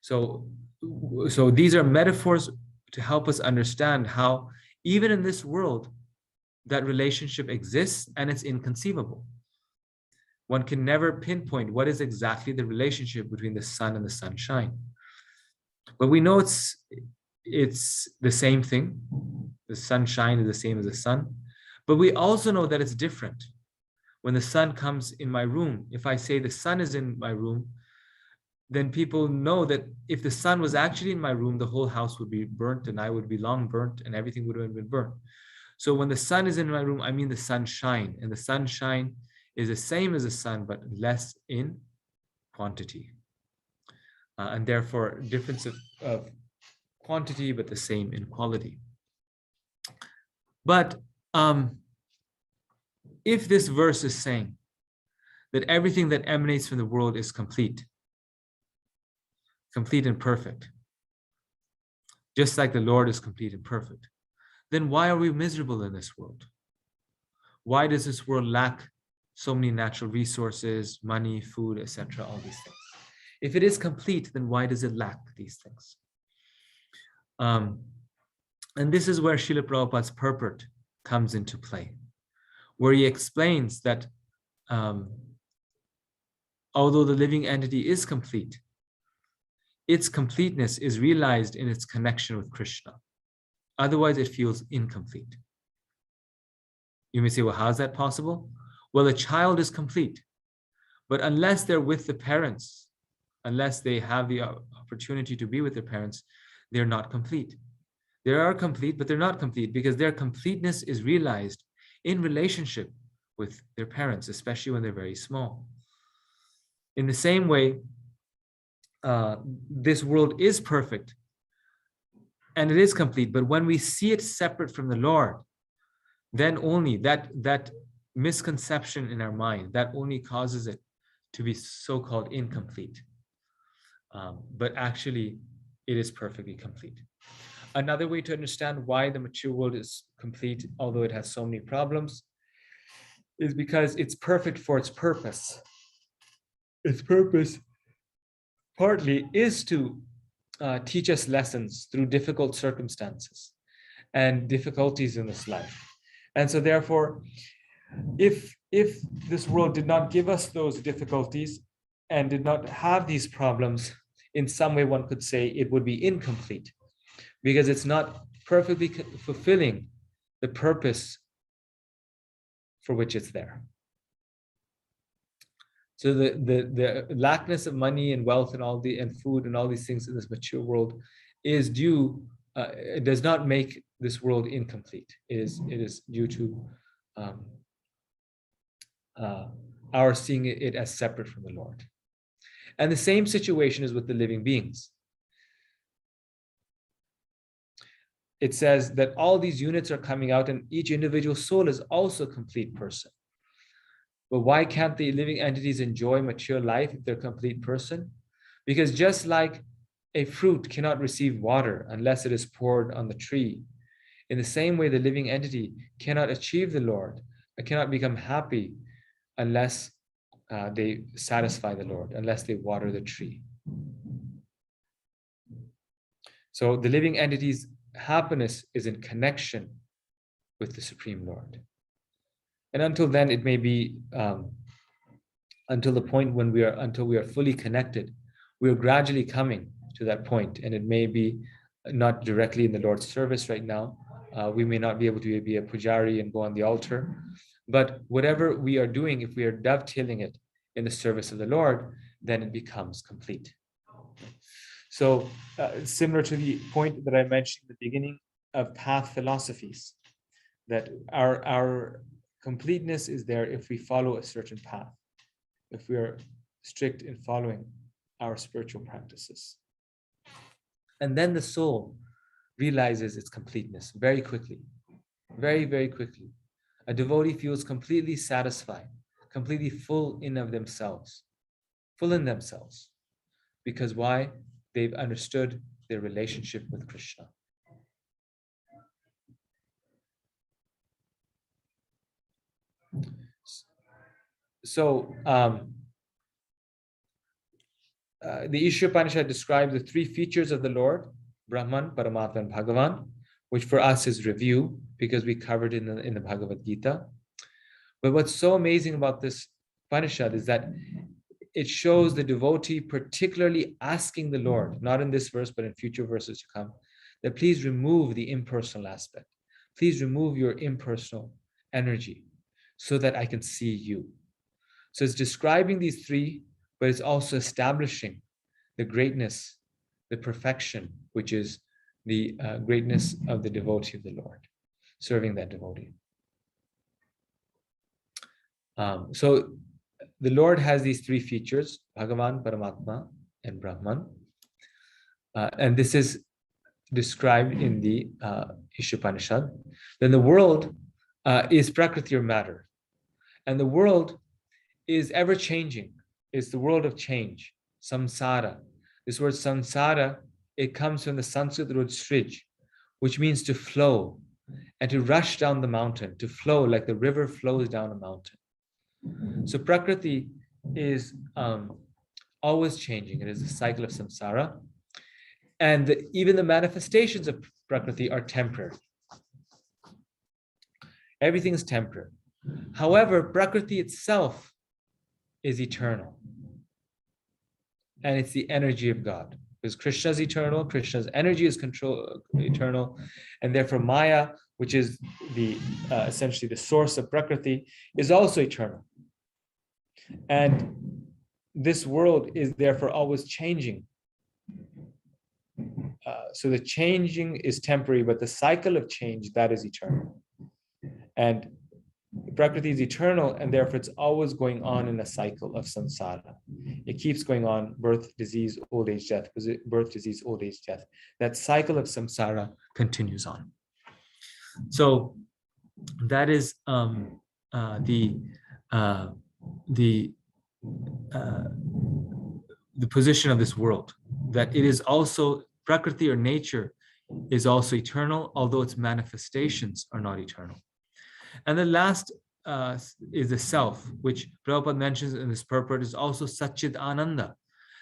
S1: So these are metaphors to help us understand how, even in this world, that relationship exists and it's inconceivable. One can never pinpoint what is exactly the relationship between the sun and the sunshine. But we know it's the same thing. The sunshine is the same as the sun. But we also know that it's different. When the sun comes in my room, if I say the sun is in my room, then people know that if the sun was actually in my room, the whole house would be burnt and I would be long burnt and everything would have been burnt. So when the sun is in my room, I mean the sunshine. And the sunshine is the same as the sun, but less in quantity. And therefore, difference of quantity, but the same in quality. But if this verse is saying that everything that emanates from the world is complete and perfect, just like the Lord is complete and perfect, then why are we miserable in this world? Why does this world lack so many natural resources, money, food, etc., all these things? If it is complete, then why does it lack these things? And this is where Srila Prabhupada's purport comes into play, where he explains that although the living entity is complete, its completeness is realized in its connection with Krishna. Otherwise, it feels incomplete. You may say, well, how is that possible? Well, a child is complete, but unless they're with the parents, unless they have the opportunity to be with their parents, they're not complete. They are complete, but they're not complete because their completeness is realized in relationship with their parents, especially when they're very small. In the same way, this world is perfect and it is complete, but when we see it separate from the Lord, then only that misconception in our mind, that only causes it to be so-called incomplete. But actually, it is perfectly complete. Another way to understand why the mature world is complete, although it has so many problems, is because it's perfect for its purpose. Its purpose partly is to teach us lessons through difficult circumstances and difficulties in this life. And so therefore, if this world did not give us those difficulties and did not have these problems, in some way one could say it would be incomplete because it's not perfectly fulfilling the purpose for which it's there. So the lackness of money and wealth and food and all these things in this mature world is due. It does not make this world incomplete. It is due to our seeing it as separate from the Lord. And the same situation is with the living beings. It says that all these units are coming out and each individual soul is also a complete person. But why can't the living entities enjoy mature life if they're a complete person? Because just like a fruit cannot receive water unless it is poured on the tree, in the same way the living entity cannot achieve the Lord, cannot become happy unless they satisfy the Lord, unless they water the tree. So the living entity's happiness is in connection with the Supreme Lord. And until then, it may be until the point when until we are fully connected, we are gradually coming to that point. And it may be not directly in the Lord's service right now. We may not be able to be a pujari and go on the altar. But whatever we are doing, if we are dovetailing it in the service of the Lord, then it becomes complete. So similar to the point that I mentioned at the beginning of path philosophies, that our completeness is there if we follow a certain path, if we are strict in following our spiritual practices. And then the soul realizes its completeness very quickly, very, very quickly. A devotee feels completely satisfied, completely full in themselves. Because why? They've understood their relationship with Krishna. So the Isopanisad describes the three features of the Lord: Brahman, Paramatma, and Bhagavan, which for us is review because we covered in the Bhagavad Gita. But what's so amazing about this Upanishad is that it shows the devotee particularly asking the Lord, not in this verse, but in future verses to come, that please remove the impersonal aspect. Please remove your impersonal energy so that I can see you. So it's describing these three, but it's also establishing the greatness, the perfection, which is the greatness of the devotee of the Lord, serving that devotee. So the Lord has these three features: Bhagavan, Paramatma, and Brahman. And this is described in the Isopanisad. Then the world is Prakriti or matter. And the world is ever changing. It's the world of change, samsara. This word samsara, it comes from the Sanskrit word srij, which means to flow and to rush down the mountain, to flow like the river flows down a mountain. So Prakriti is always changing. It is a cycle of samsara. And even the manifestations of Prakriti are temporary. Everything is temporary. However, Prakriti itself is eternal. And it's the energy of God. Because Krishna is eternal, Krishna's energy is eternal, and therefore Maya, which is the essentially the source of Prakriti, is also eternal. And this world is therefore always changing. So the changing is temporary, but the cycle of change, that is eternal. And Prakriti is eternal, and therefore it's always going on in a cycle of samsara. It keeps going on: birth, disease, old age, death, birth, disease, old age, death. That cycle of samsara continues on. So that is the position of this world, that it is also Prakriti, or nature, is also eternal, although its manifestations are not eternal. And the last is the self, which Prabhupada mentions in this purport, is also Satchit Ananda.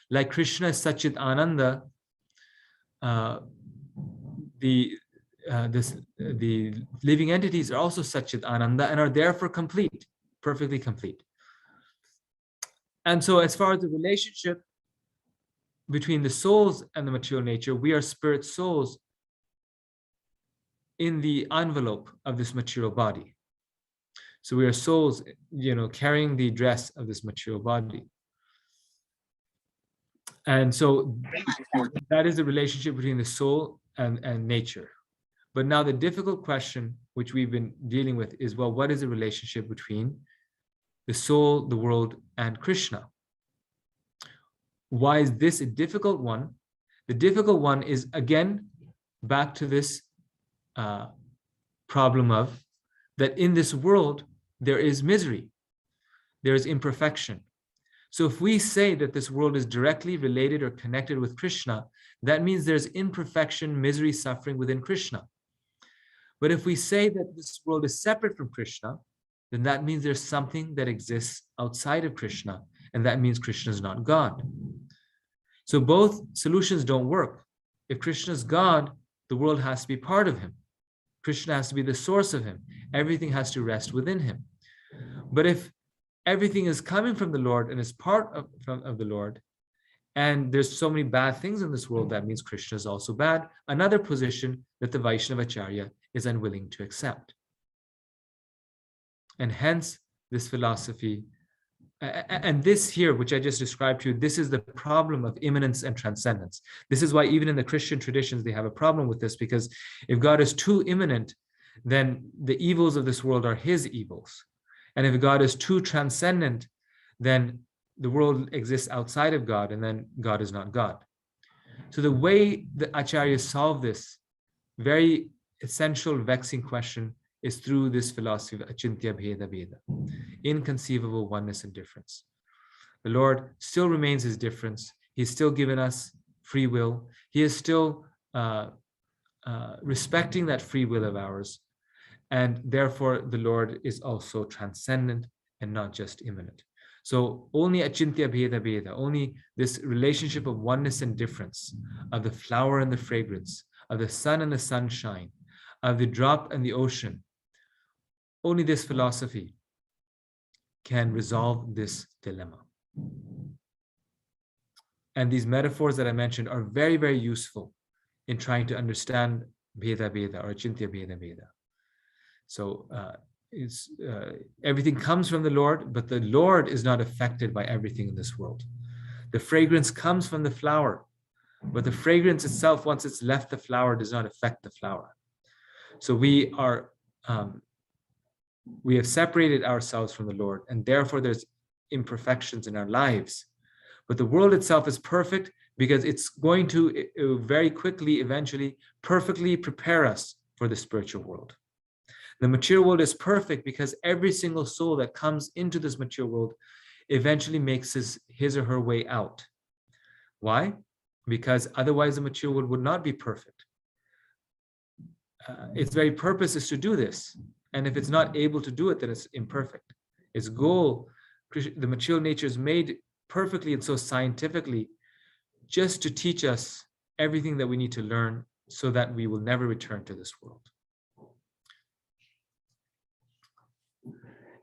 S1: Like Krishna is Satchit Ananda, the living entities are also Satchit Ananda and are therefore complete, perfectly complete. And so as far as the relationship between the souls and the material nature, we are spirit souls in the envelope of this material body. So we are souls, carrying the dress of this material body. And so that is the relationship between the soul and nature. But now the difficult question, which we've been dealing with, is, well, what is the relationship between the soul, the world, and Krishna? Why is this a difficult one? The difficult one is, again, back to this problem of that in this world, there is misery, there is imperfection. So if we say that this world is directly related or connected with Krishna, that means there's imperfection, misery, suffering within Krishna. But if we say that this world is separate from Krishna, then that means there's something that exists outside of Krishna, and that means Krishna is not God. So both solutions don't work. If Krishna is God, the world has to be part of him. Krishna has to be the source of him. Everything has to rest within him. But if everything is coming from the Lord and is part of the Lord, and there's so many bad things in this world, that means Krishna is also bad. Another position that the Vaishnava Acharya is unwilling to accept. And hence this philosophy, and this here, which I just described to you, this is the problem of immanence and transcendence. This is why even in the Christian traditions, they have a problem with this, because if God is too immanent, then the evils of this world are his evils. And if God is too transcendent, then the world exists outside of God, and then God is not God. So the way the Acharyas solve this very essential, vexing question is through this philosophy of Achintya Bheda Bheda, inconceivable oneness and difference. The Lord still remains his difference. He's still given us free will. He is still respecting that free will of ours. And therefore, the Lord is also transcendent and not just immanent. So only Achintya Bheda Bheda, only this relationship of oneness and difference, of the flower and the fragrance, of the sun and the sunshine, of the drop and the ocean, only this philosophy can resolve this dilemma. And these metaphors that I mentioned are very, very useful in trying to understand Bheda Bheda or Achintya Bheda Bheda. So everything comes from the Lord, but the Lord is not affected by everything in this world. The fragrance comes from the flower, but the fragrance itself, once it's left the flower, does not affect the flower. So we have separated ourselves from the Lord, and therefore there's imperfections in our lives. But the world itself is perfect because it's going to very quickly, eventually, perfectly prepare us for the spiritual world. The material world is perfect because every single soul that comes into this material world eventually makes his or her way out. Why? Because otherwise the material world would not be perfect. Its very purpose is to do this. And if it's not able to do it, then it's imperfect. Its goal, the material nature is made perfectly and so scientifically just to teach us everything that we need to learn so that we will never return to this world.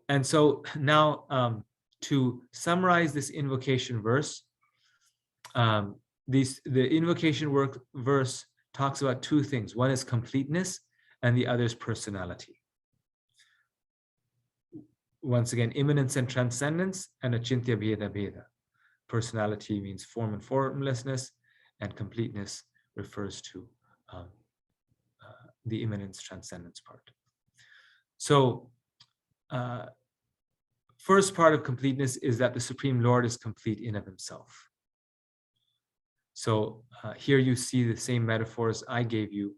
S1: And so now to summarize this invocation verse, the invocation verse talks about two things. One is completeness and the other is personality. Once again, immanence and transcendence, and Achintya Bheda Bheda. Personality means form and formlessness, and completeness refers to the immanence transcendence part. So first part of completeness is that the Supreme Lord is complete in of himself. So here you see the same metaphors I gave you,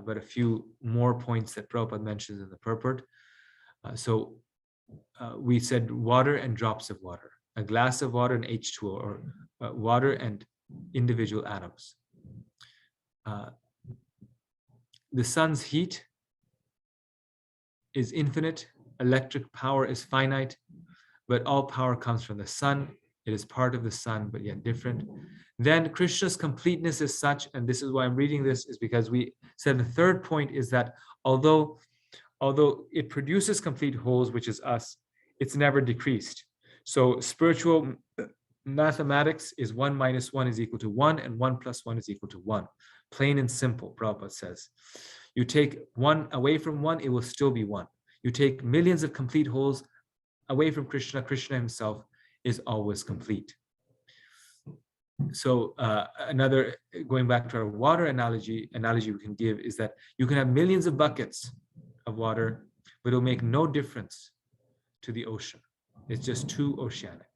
S1: but a few more points that Prabhupada mentions in the purport. So we said water and drops of water, a glass of water and H2O, or water and individual atoms. The sun's heat is infinite, electric power is finite, but all power comes from the sun. It is part of the sun, but yet different. Then Krishna's completeness is such, and this is why I'm reading this, is because we said the third point is that although it produces complete wholes, which is us, it's never decreased. So spiritual mathematics is 1 minus 1 is equal to 1, and 1 plus 1 is equal to 1. Plain and simple, Prabhupada says. You take 1 away from 1, it will still be 1. You take millions of complete wholes away from Krishna, Krishna himself is always complete. So another, going back to our water analogy we can give is that you can have millions of buckets of water, but it'll make no difference to the ocean. It's just too oceanic.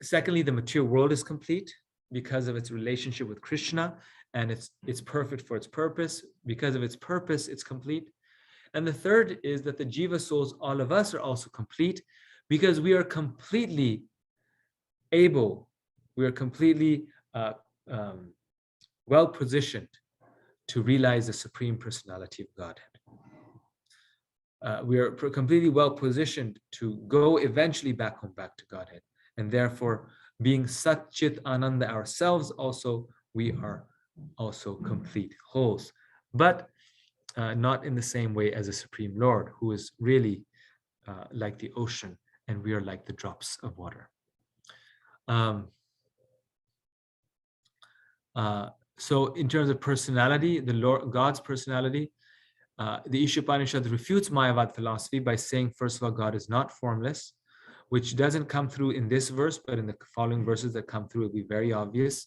S1: Secondly, the material world is complete because of its relationship with Krishna, and it's perfect for its purpose. Because of its purpose, it's complete. And the third is that the Jiva souls, all of us, are also complete because we are completely able, we are completely well positioned to realize the Supreme Personality of Godhead. We are completely well positioned to go eventually back home, back to Godhead. And therefore, being Sat Chit Ananda ourselves also, we are also complete wholes. But not in the same way as the Supreme Lord, who is really like the ocean, and we are like the drops of water. So in terms of personality, the Lord, God's personality, the Isopanisad refutes Mayavad philosophy by saying, first of all, God is not formless, which doesn't come through in this verse, but in the following verses that come through, it'll be very obvious.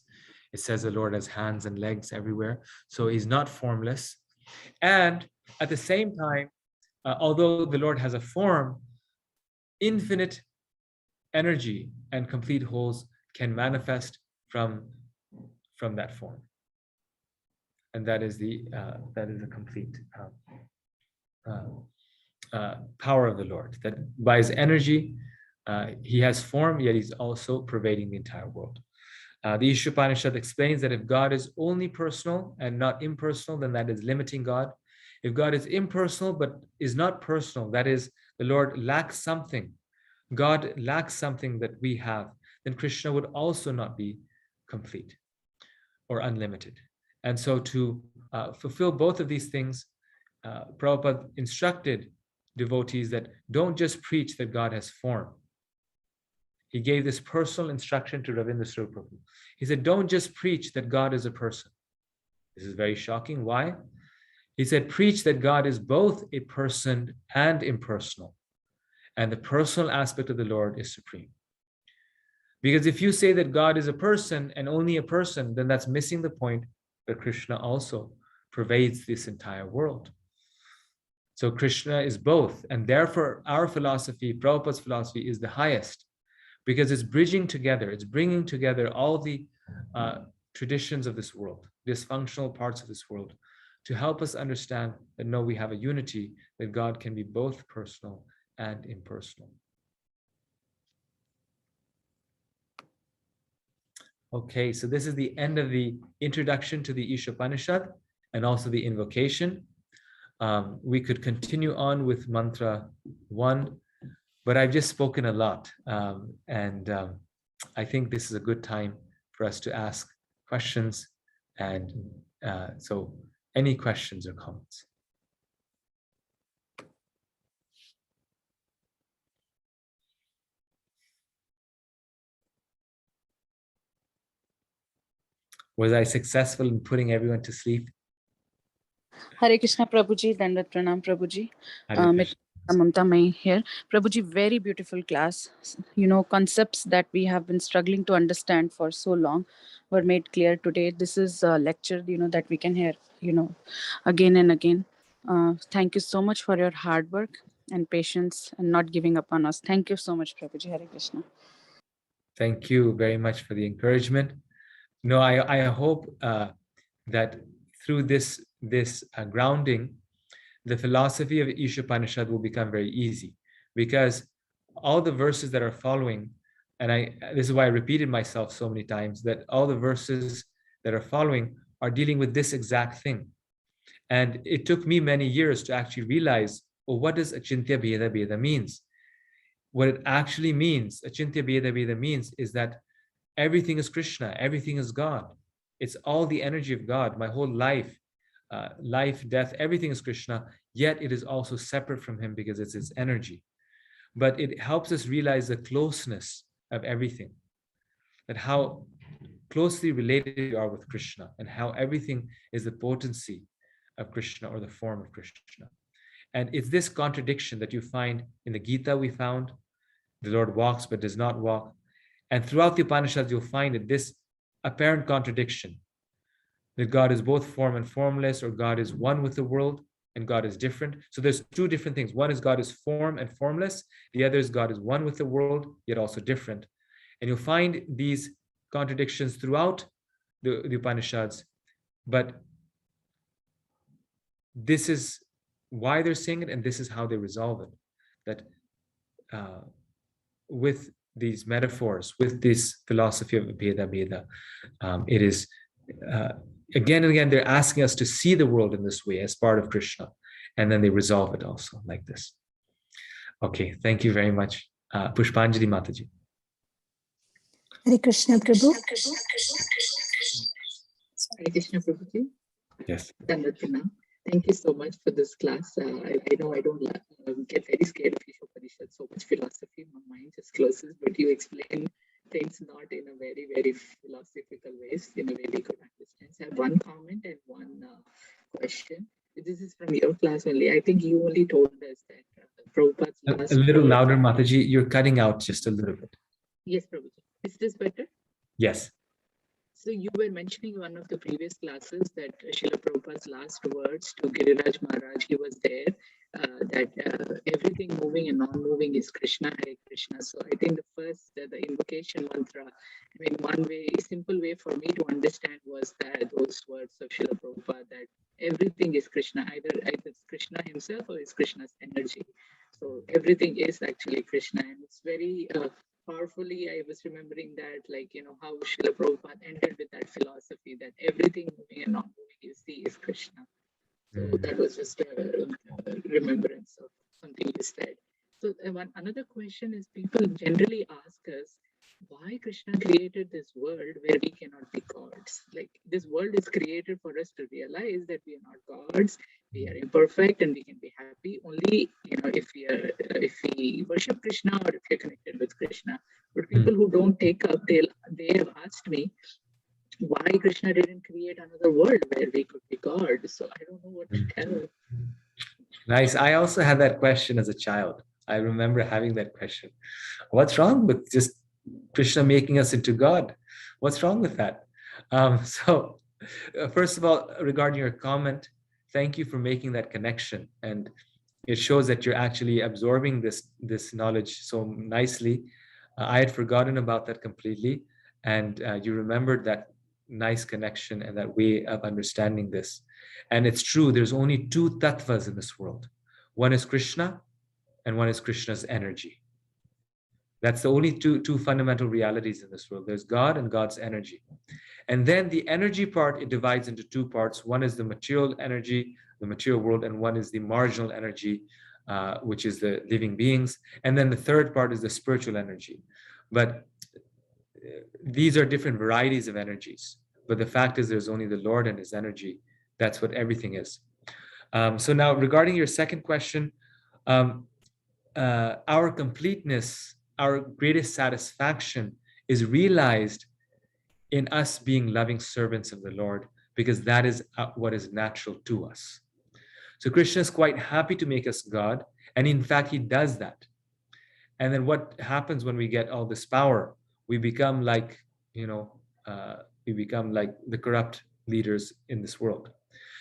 S1: It says the Lord has hands and legs everywhere. So he's not formless. And at the same time, although the Lord has a form, infinite energy and complete wholes can manifest from that form. And that is the complete power of the Lord, that by his energy, he has form, yet he's also pervading the entire world. The Isopanisad explains that if God is only personal and not impersonal, then that is limiting God. If God is impersonal but is not personal, that is, the Lord lacks something, God lacks something that we have, then Krishna would also not be complete or unlimited. And so to fulfill both of these things, Prabhupada instructed devotees that don't just preach that God has form. He gave this personal instruction to Ravindra Prabhu. He said, don't just preach that God is a person. This is very shocking. Why? He said, preach that God is both a person and impersonal. And the personal aspect of the Lord is supreme. Because if you say that God is a person and only a person, then that's missing the point that Krishna also pervades this entire world. So Krishna is both. And therefore, our philosophy, Prabhupada's philosophy, is the highest, because it's bridging together, it's bringing together all the traditions of this world, dysfunctional parts of this world, to help us understand that no, we have a unity, that God can be both personal and impersonal. Okay, so this is the end of the introduction to the Isopanisad and also the invocation. We could continue on with mantra 1, but I've just spoken a lot, and I think this is a good time for us to ask questions. And so any questions or comments? Was I successful in putting everyone to sleep?
S3: Hare Krishna Prabhuji, Dandat Pranam Prabhuji.
S1: Hare Krishna.
S3: Mamta Mai here. Prabhuji, very beautiful class. Concepts that we have been struggling to understand for so long were made clear today. This is a lecture, that we can hear, again and again. Thank you so much for your hard work and patience and not giving up on us. Thank you so much, Prabhuji. Hare Krishna.
S1: Thank you very much for the encouragement. No, I hope that through this grounding, the philosophy of Isopanisad will become very easy, because all the verses that are following, and this is why I repeated myself so many times, that all the verses that are following are dealing with this exact thing. And it took me many years to actually realize, well, what does Achintya Bheda Bheda means? What it actually means, Achintya Bheda Bheda means, is that everything is Krishna, everything is God. It's all the energy of God. My whole life, life, death, everything is Krishna, yet it is also separate from him because it's his energy. But it helps us realize the closeness of everything, that how closely related we are with Krishna, and how everything is the potency of Krishna or the form of Krishna. And it's this contradiction that you find in the Gita. We found the Lord walks but does not walk. And throughout the Upanishads, you'll find that this apparent contradiction, that God is both form and formless, or God is one with the world and God is different. So there's two different things. One is God is form and formless. The other is God is one with the world, yet also different. And you'll find these contradictions throughout the Upanishads. But this is why they're saying it, and this is how they resolve it. That with these metaphors, with this philosophy of Bheda Bheda, it is again and again, they're asking us to see the world in this way as part of Krishna, and then they resolve it also like this. Okay, thank you very much. Pushpanjali Mataji.
S4: Hare Krishna, Prabhu.
S5: Hare Krishna, Prabhuji.
S1: Yes.
S5: Thank you so much for this class. I know I don't get very scared of Isopanisad, so much philosophy, my mind just closes, but you explain things not in a very, very philosophical ways, in a very good understanding. So I have one comment and one question. This is from your class only. I think you only told us that Prabhupada's last
S1: a little louder, Mataji. You're cutting out just a little bit.
S5: Yes, Prabhuji. Is this better?
S1: Yes.
S5: So you were mentioning one of the previous classes that Srila Prabhupada's last words to Giriraj Maharaj, he was there, that everything moving and non-moving is Krishna, Hare Krishna. So I think the first, the invocation mantra, I mean, one way, simple way for me to understand was that those words of Srila Prabhupada, that everything is Krishna, either it's Krishna himself or it's Krishna's energy. So everything is actually Krishna, and it's very powerfully, I was remembering that, like, how Srila Prabhupada ended with that philosophy that everything moving and not moving you see is Krishna. So that was just a remembrance of something you said. So another question is, people generally ask us, why Krishna created this world where we cannot be gods? Like, this world is created for us to realize that we are not gods, we are imperfect, and we can be happy only, if we worship Krishna, or if you're connected with Krishna. But people who don't take up, they have asked me why Krishna didn't create another world where we could be God. So I don't know what to tell.
S1: Nice. I also had that question as a child. I remember having that question. What's wrong with just Krishna making us into God? What's wrong with that? First of all, regarding your comment, thank you for making that connection. And it shows that you're actually absorbing this knowledge so nicely. I had forgotten about that completely. And you remembered that nice connection and that way of understanding this. And it's true, there's only two tattvas in this world. One is Krishna, and one is Krishna's energy. That's the only two fundamental realities in this world. There's God and God's energy. And then the energy part, it divides into two parts. One is the material energy, the material world, and one is the marginal energy, which is the living beings. And then the third part is the spiritual energy. But these are different varieties of energies. But the fact is, there's only the Lord and his energy. That's what everything is. So now, regarding your second question, our completeness, our greatest satisfaction is realized in us being loving servants of the Lord, because that is what is natural to us. So Krishna is quite happy to make us God, And in fact, he does that. And then what happens when we get all this power? We become like, we become like the corrupt leaders in this world.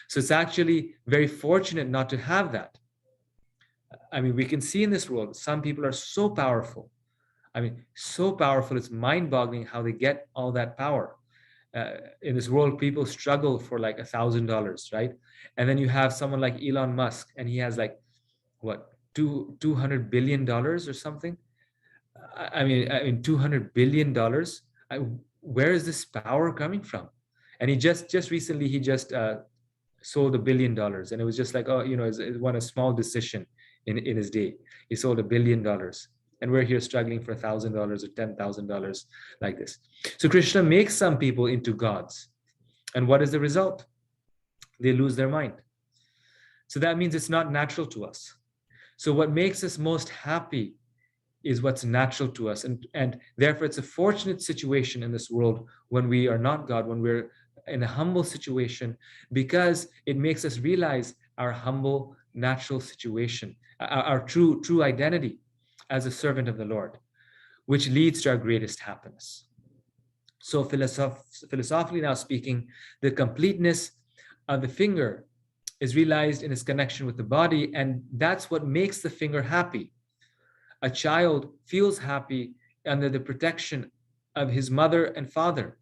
S1: So it's actually very fortunate not to have that. I mean, we can see in this world, some people are so powerful. I mean, so powerful, it's mind-boggling how they get all that power. In this world, people struggle for like $1,000, right? And then you have someone like Elon Musk, and he has like, what, $200 billion or something? I mean, $200 billion. Where is this power coming from? And he just recently, he just sold $1 billion. And it was just like, oh, it one a small decision in his day. He sold $1 billion. And we're here struggling for $1,000 or $10,000 like this. So Krishna makes some people into gods. And what is the result? They lose their mind. So that means it's not natural to us. So what makes us most happy is what's natural to us. And therefore, it's a fortunate situation in this world when we are not God, when we're in a humble situation, because it makes us realize our humble, natural situation, our true identity as a servant of the Lord, which leads to our greatest happiness. So philosophically now speaking, the completeness of the finger is realized in its connection with the body, and that's what makes the finger happy. A child feels happy under the protection of his mother and father.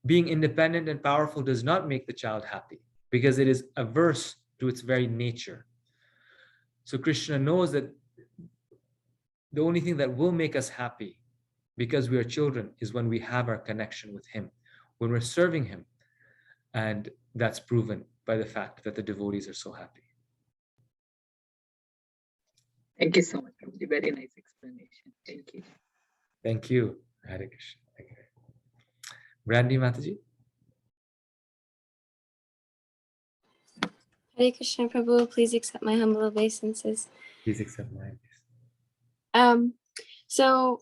S1: Being independent and powerful does not make the child happy because it is averse to its very nature. So Krishna knows that the only thing that will make us happy because we are children is when we have our connection with him, when we're serving him. And that's proven by the fact that the devotees are so happy.
S5: Thank you so much. Very nice explanation. Thank you.
S1: Thank you. Hare Krishna. Thank you. Brandy Mataji.
S2: Hare Krishna Prabhu, please accept my humble obeisances.
S1: Please accept mine.
S2: So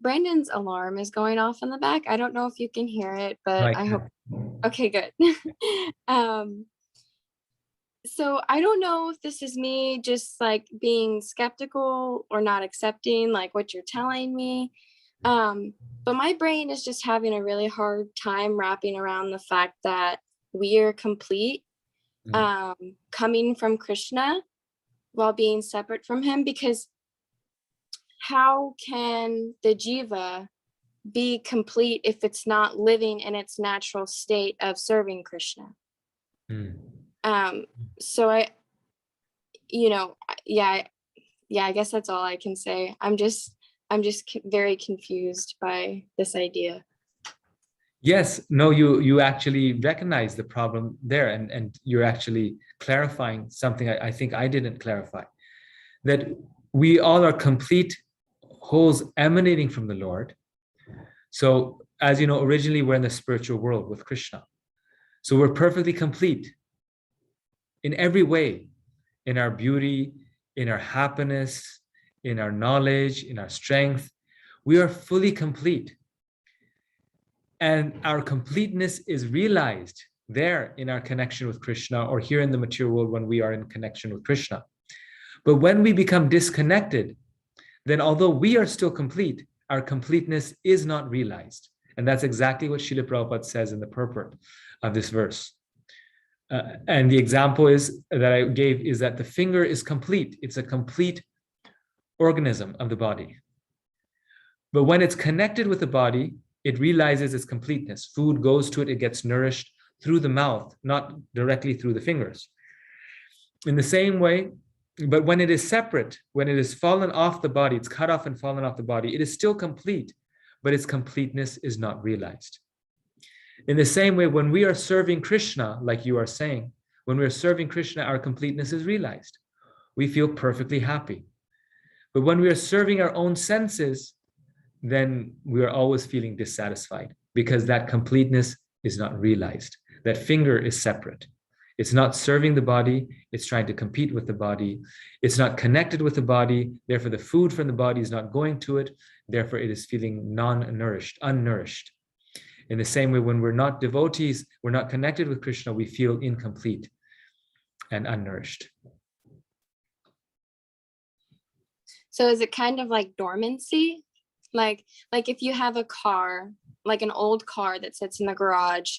S2: Brandon's alarm is going off in the back. I don't know if you can hear it, but I hope. Okay, good. So I don't know if this is me just like being skeptical or not accepting like what you're telling me. But my brain is just having a really hard time wrapping around the fact that we are complete, coming from Krishna while being separate from him, because how can the jiva be complete if it's not living in its natural state of serving Krishna? So I guess that's all I can say. I'm just very confused by this idea.
S1: Yes, no, you actually recognize the problem there, and you're actually clarifying something I think I didn't clarify, that we all are complete wholes emanating from the Lord. So as you know, originally we're in the spiritual world with Krishna. So we're perfectly complete in every way, in our beauty, in our happiness, in our knowledge, in our strength. We are fully complete. And our completeness is realized there in our connection with Krishna, or here in the material world when we are in connection with Krishna. But when we become disconnected, then although we are still complete, our completeness is not realized. And that's exactly what Srila Prabhupada says in the purport of this verse. And the example that I gave is that the finger is complete. It's a complete organism of the body. But when it's connected with the body, it realizes its completeness. Food goes to it, it gets nourished through the mouth, not directly through the fingers. In the same way, but when it is separate, when it is fallen off the body, it's cut off and fallen off the body, it is still complete, but its completeness is not realized. In the same way, when we are serving Krishna, like you are saying, when we are serving Krishna, our completeness is realized. We feel perfectly happy. But when we are serving our own senses, then we are always feeling dissatisfied because that completeness is not realized. That finger is separate. It's not serving the body. It's trying to compete with the body. It's not connected with the body. Therefore, the food from the body is not going to it. Therefore, it is feeling non-nourished, unnourished. In the same way, when we're not devotees, we're not connected with Krishna, we feel incomplete and unnourished.
S2: So is it kind of like dormancy? Like if you have a car, like an old car that sits in the garage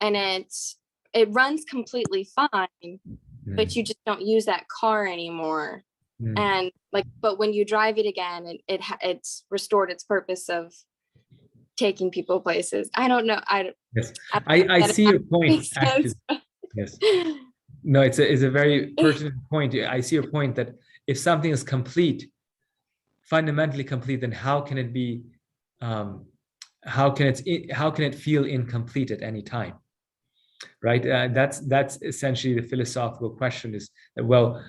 S2: and it runs completely fine, but you just don't use that car anymore. And like, but when you drive it again, it's restored its purpose of taking people places. I don't know.
S1: Yes, I see your point. Actually, yes. No, it's a very pertinent point. I see your point that if something is complete, fundamentally complete, then how can it be? How can it feel incomplete at any time? Right. That's essentially the philosophical question. Is that, well,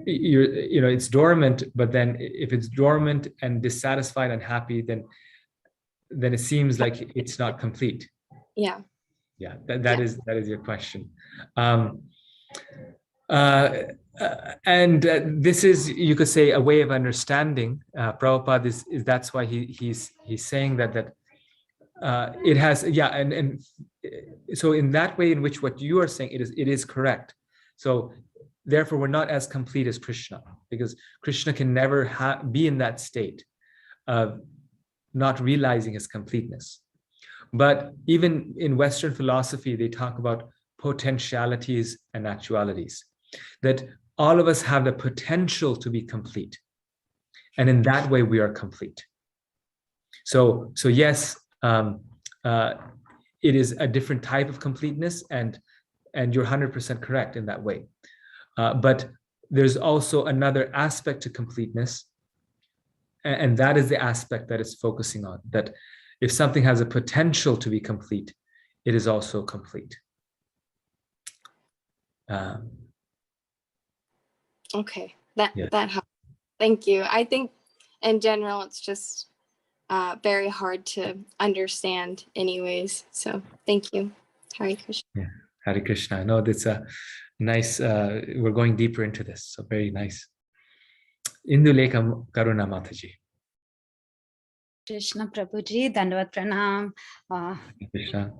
S1: it's dormant, but then if it's dormant and dissatisfied, unhappy, then it seems like it's not complete.
S2: Yeah.
S1: Yeah, that is your question. And this is, you could say, a way of understanding Prabhupada is that's why he's saying that it has, yeah, and so in that way in which what you are saying, it is correct. So therefore we're not as complete as Krishna, because Krishna can never be in that state of not realizing his completeness. But even in Western philosophy, they talk about potentialities and actualities, that all of us have the potential to be complete. And in that way, we are complete. So yes, it is a different type of completeness, and you're 100% correct in that way. But there's also another aspect to completeness, and that is the aspect that it's focusing on, that if something has a potential to be complete, it is also complete.
S2: Okay, that
S1: Yeah.
S2: that helps. Thank you. I think in general it's just very hard to understand anyways. So thank you. Hare Krishna.
S1: Yeah, Hare Krishna. No, that's a nice, we're going deeper into this, so very nice. Indulekha Karuna Mataji.
S6: Krishna Prabhuji, Dandavat Pranam.
S1: Krishna.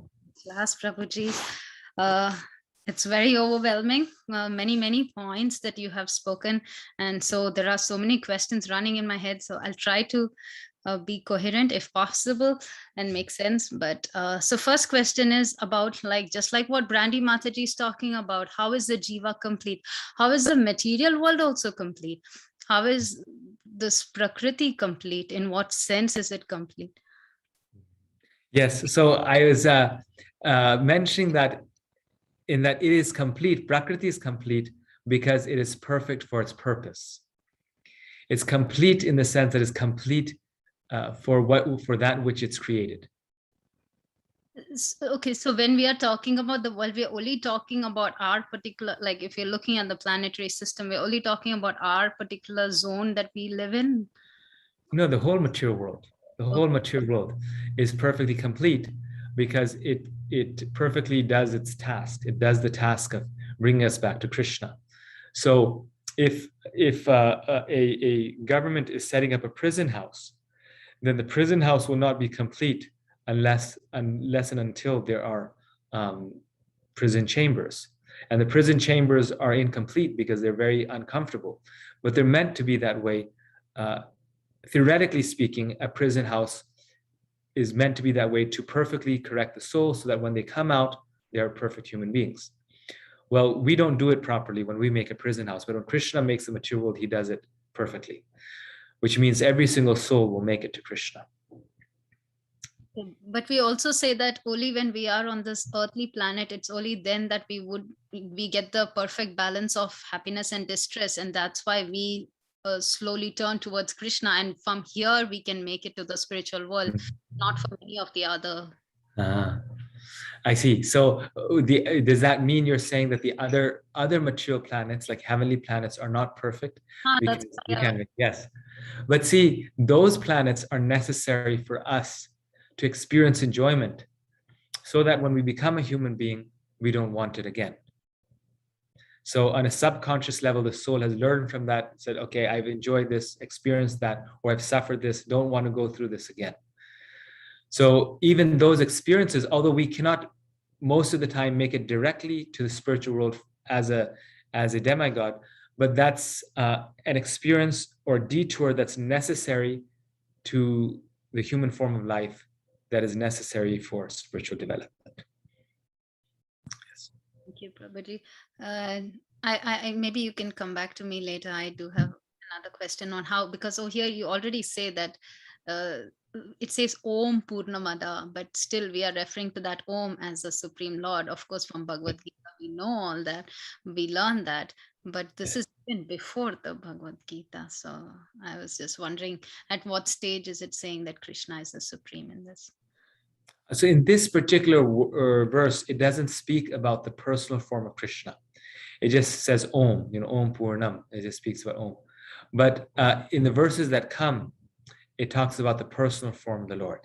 S6: Last Prabhuji, it's very overwhelming. Many points that you have spoken, and so there are so many questions running in my head. So I'll try to be coherent if possible and make sense. But so first question is about, like, just like what Brandy Mataji is talking about, how is the jiva complete? How is the material world also complete? How is this prakriti complete? In what sense is it complete?
S1: Yes, so I was mentioning that in that it is complete, prakriti is complete because it is perfect for its purpose. It's complete in the sense that it's complete for that which it's created.
S6: Okay, so when we are talking about the world, we're only talking about our particular, like if you're looking at the planetary system, we're only talking about our particular zone that we live in.
S1: No, the whole material world. The whole material world is perfectly complete because it perfectly does its task. It does the task of bringing us back to Krishna. So if a government is setting up a prison house, then the prison house will not be complete unless and until there are prison chambers. And the prison chambers are incomplete because they're very uncomfortable, but they're meant to be that way. Theoretically speaking, a prison house is meant to be that way to perfectly correct the soul so that when they come out, they are perfect human beings. Well, we don't do it properly when we make a prison house, but when Krishna makes the material world, he does it perfectly, which means every single soul will make it to Krishna.
S6: But we also say that only when we are on this earthly planet, it's only then that we get the perfect balance of happiness and distress, and that's why we slowly turn towards Krishna, and from here we can make it to the spiritual world, not for many of the other.
S1: I see. So does that mean you're saying that the other material planets, like heavenly planets, are not perfect? Yes. But see, those planets are necessary for us to experience enjoyment so that when we become a human being, we don't want it again. So on a subconscious level, the soul has learned from that, said, okay, I've enjoyed this, experienced that, or I've suffered this, don't want to go through this again. So even those experiences, although we cannot most of the time make it directly to the spiritual world as a demigod, but that's an experience or detour that's necessary to the human form of life that is necessary for spiritual development. Yes.
S6: Thank you, Prabhuji. I maybe you can come back to me later. I do have another question on how, because here you already say that it says Om Purnamada, but still we are referring to that Om as the Supreme Lord. Of course, from Bhagavad Gita, we know all that, we learn that, but this is even before the Bhagavad Gita. So I was just wondering, at what stage is it saying that Krishna is the Supreme in this?
S1: So in this particular verse, it doesn't speak about the personal form of Krishna. It just says Om, Om Purnam. It just speaks about Om. But in the verses that come, it talks about the personal form of the Lord.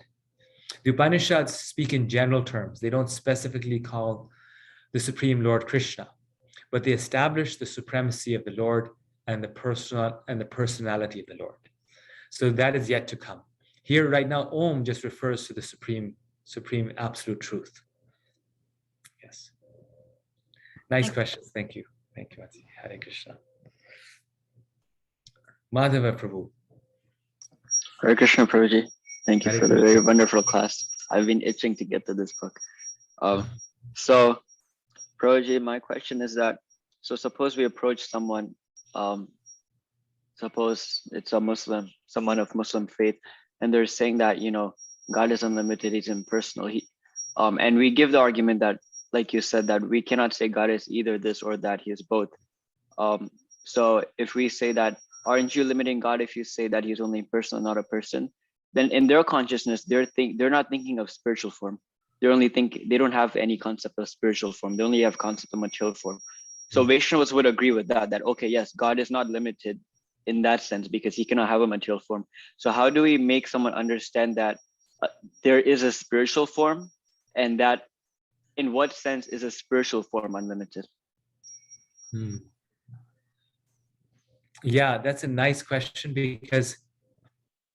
S1: The Upanishads speak in general terms. They don't specifically call the Supreme Lord Krishna, but they establish the supremacy of the Lord and the personality of the Lord. So that is yet to come. Here, right now, Om just refers to the supreme absolute truth. Yes. Nice questions. Thank you. Thank you, Auntie. Hare Krishna. Madhava Prabhu.
S7: Hare Krishna, Prabhuji. Thank you
S1: Hare
S7: for the
S1: Krishna.
S7: very wonderful class. I've been itching to get to this book. So, Prabhuji, my question is that, so suppose we approach someone, suppose it's a Muslim, someone of Muslim faith, and they're saying that, God is unlimited, he's impersonal. And we give the argument that, like you said, that we cannot say God is either this or that, he is both. So if we say that, aren't you limiting God if you say that he's only impersonal, not a person? Then in their consciousness, they're not thinking of spiritual form. They don't have any concept of spiritual form. They only have concept of material form. So Vaishnavas would agree with that okay, yes, God is not limited in that sense because he cannot have a material form. So how do we make someone understand that there is a spiritual form, and that in what sense is a spiritual form unlimited?
S1: Yeah, that's a nice question, because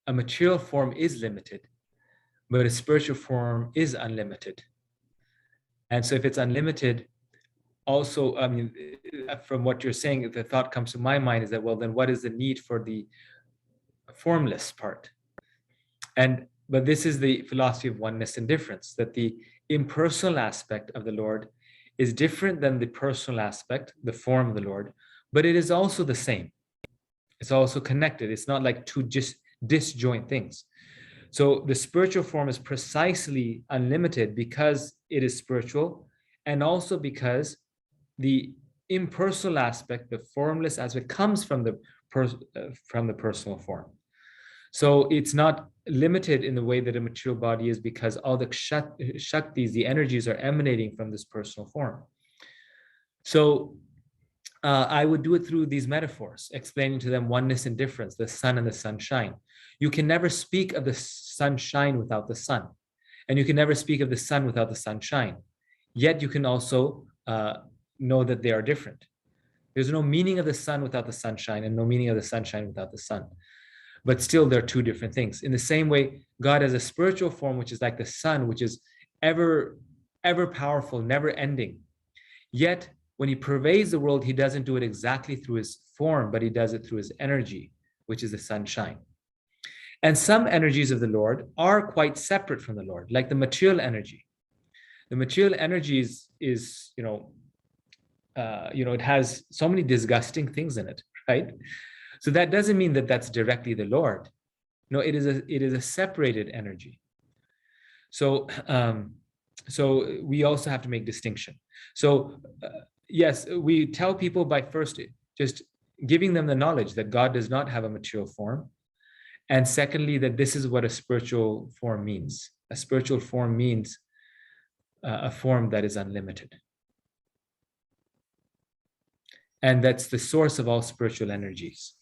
S1: a material form is limited, but a spiritual form is unlimited. And so if it's unlimited, also, I mean, from what you're saying, the thought comes to my mind is that, well, then what is the need for the formless part? But this is the philosophy of oneness and difference, that the impersonal aspect of the Lord is different than the personal aspect, the form of the Lord, but it is also the same. It's also connected. It's not like two just disjoint things. So the spiritual form is precisely unlimited because it is spiritual, and also because the impersonal aspect, the formless aspect, comes from the personal form. So it's not limited in the way that a material body is, because all the shaktis, the energies, are emanating from this personal form. So I would do it through these metaphors, explaining to them oneness and difference, the sun and the sunshine. You can never speak of the sunshine without the sun, and you can never speak of the sun without the sunshine. Yet you can also know that they are different. There's no meaning of the sun without the sunshine, and no meaning of the sunshine without the sun. But still, they're two different things. In the same way, God has a spiritual form, which is like the sun, which is ever powerful, never ending. Yet, when he pervades the world, he doesn't do it exactly through his form, but he does it through his energy, which is the sunshine. And some energies of the Lord are quite separate from the Lord, like the material energy. The material energy is it has so many disgusting things in it, right? So that doesn't mean that that's directly the Lord. No, it is a separated energy. So we also have to make distinction. So yes, we tell people by first just giving them the knowledge that God does not have a material form, and secondly, that this is what a spiritual form means. A spiritual form means a form that is unlimited, and that's the source of all spiritual energies.